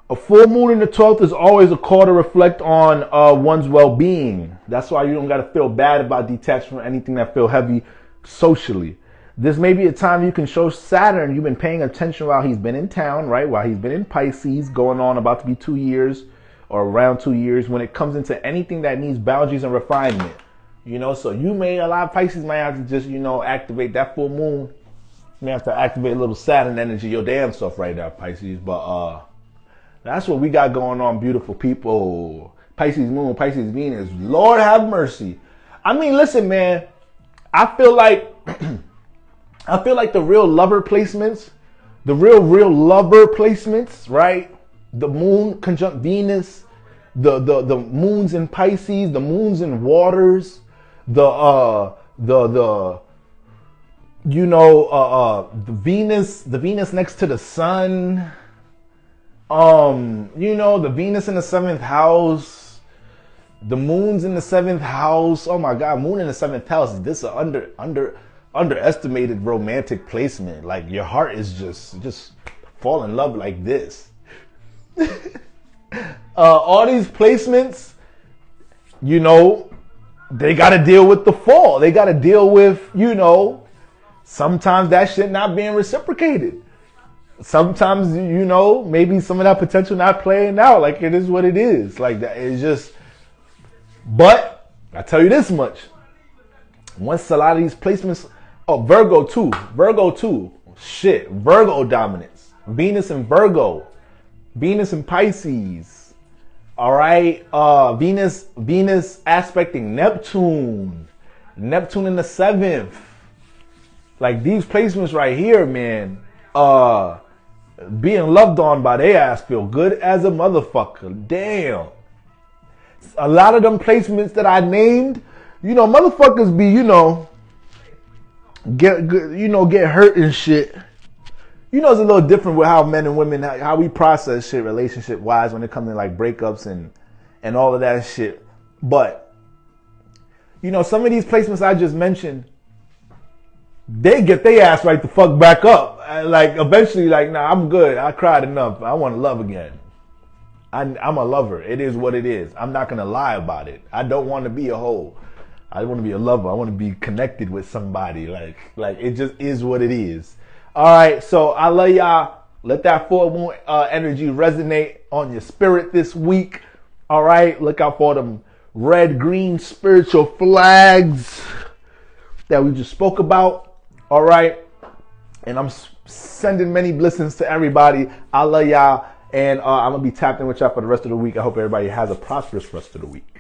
A full moon in the 12th is always a call to reflect on one's well-being. That's why you don't got to feel bad about detaching from anything that feel heavy socially. This may be a time you can show Saturn you've been paying attention while he's been in town, right? While he's been in Pisces, going on about to be 2 years or around 2 years, when it comes into anything that needs boundaries and refinement. You know, so a lot of Pisces might have to just, activate that full moon. You may have to activate a little Saturn energy, your damn self right now, Pisces. But that's what we got going on, beautiful people. Pisces moon, Pisces Venus. Lord have mercy. I mean, listen, man. I feel like the real lover placements, the real lover placements, right? The moon conjunct Venus, the moons in Pisces, the moons in waters, the Venus next to the sun, the Venus in the 7th house, the moons in the 7th house. Oh my God, moon in the 7th house. This is an underestimated romantic placement. Like your heart is just fall in love like this. All these placements, they got to deal with the fall. They got to deal with, sometimes that shit not being reciprocated. Sometimes, maybe some of that potential not playing out. Like it is what it is. Like that is just, but I tell you this much. Once a lot of these placements, Virgo too. Shit, Virgo dominance. Venus and Virgo. Venus and Pisces. All right. Venus aspecting Neptune. Neptune in the 7th. Like these placements right here, man. Being loved on by their ass feel good as a motherfucker. Damn. A lot of them placements that I named, motherfuckers be, get hurt and shit. It's a little different with how men and women, how we process shit relationship wise when it comes to like breakups and all of that shit. But, some of these placements I just mentioned, they get their ass right the fuck back up. Like eventually, like, nah, I'm good. I cried enough. I want to love again. I'm a lover. It is what it is. I'm not going to lie about it. I don't want to be a hoe. I want to be a lover. I want to be connected with somebody. Like it just is what it is. All right. So I love y'all. Let that full moon energy resonate on your spirit this week. All right. Look out for them red, green spiritual flags that we just spoke about. All right. And I'm sending many blessings to everybody. I love y'all. And I'm going to be tapped in with y'all for the rest of the week. I hope everybody has a prosperous rest of the week.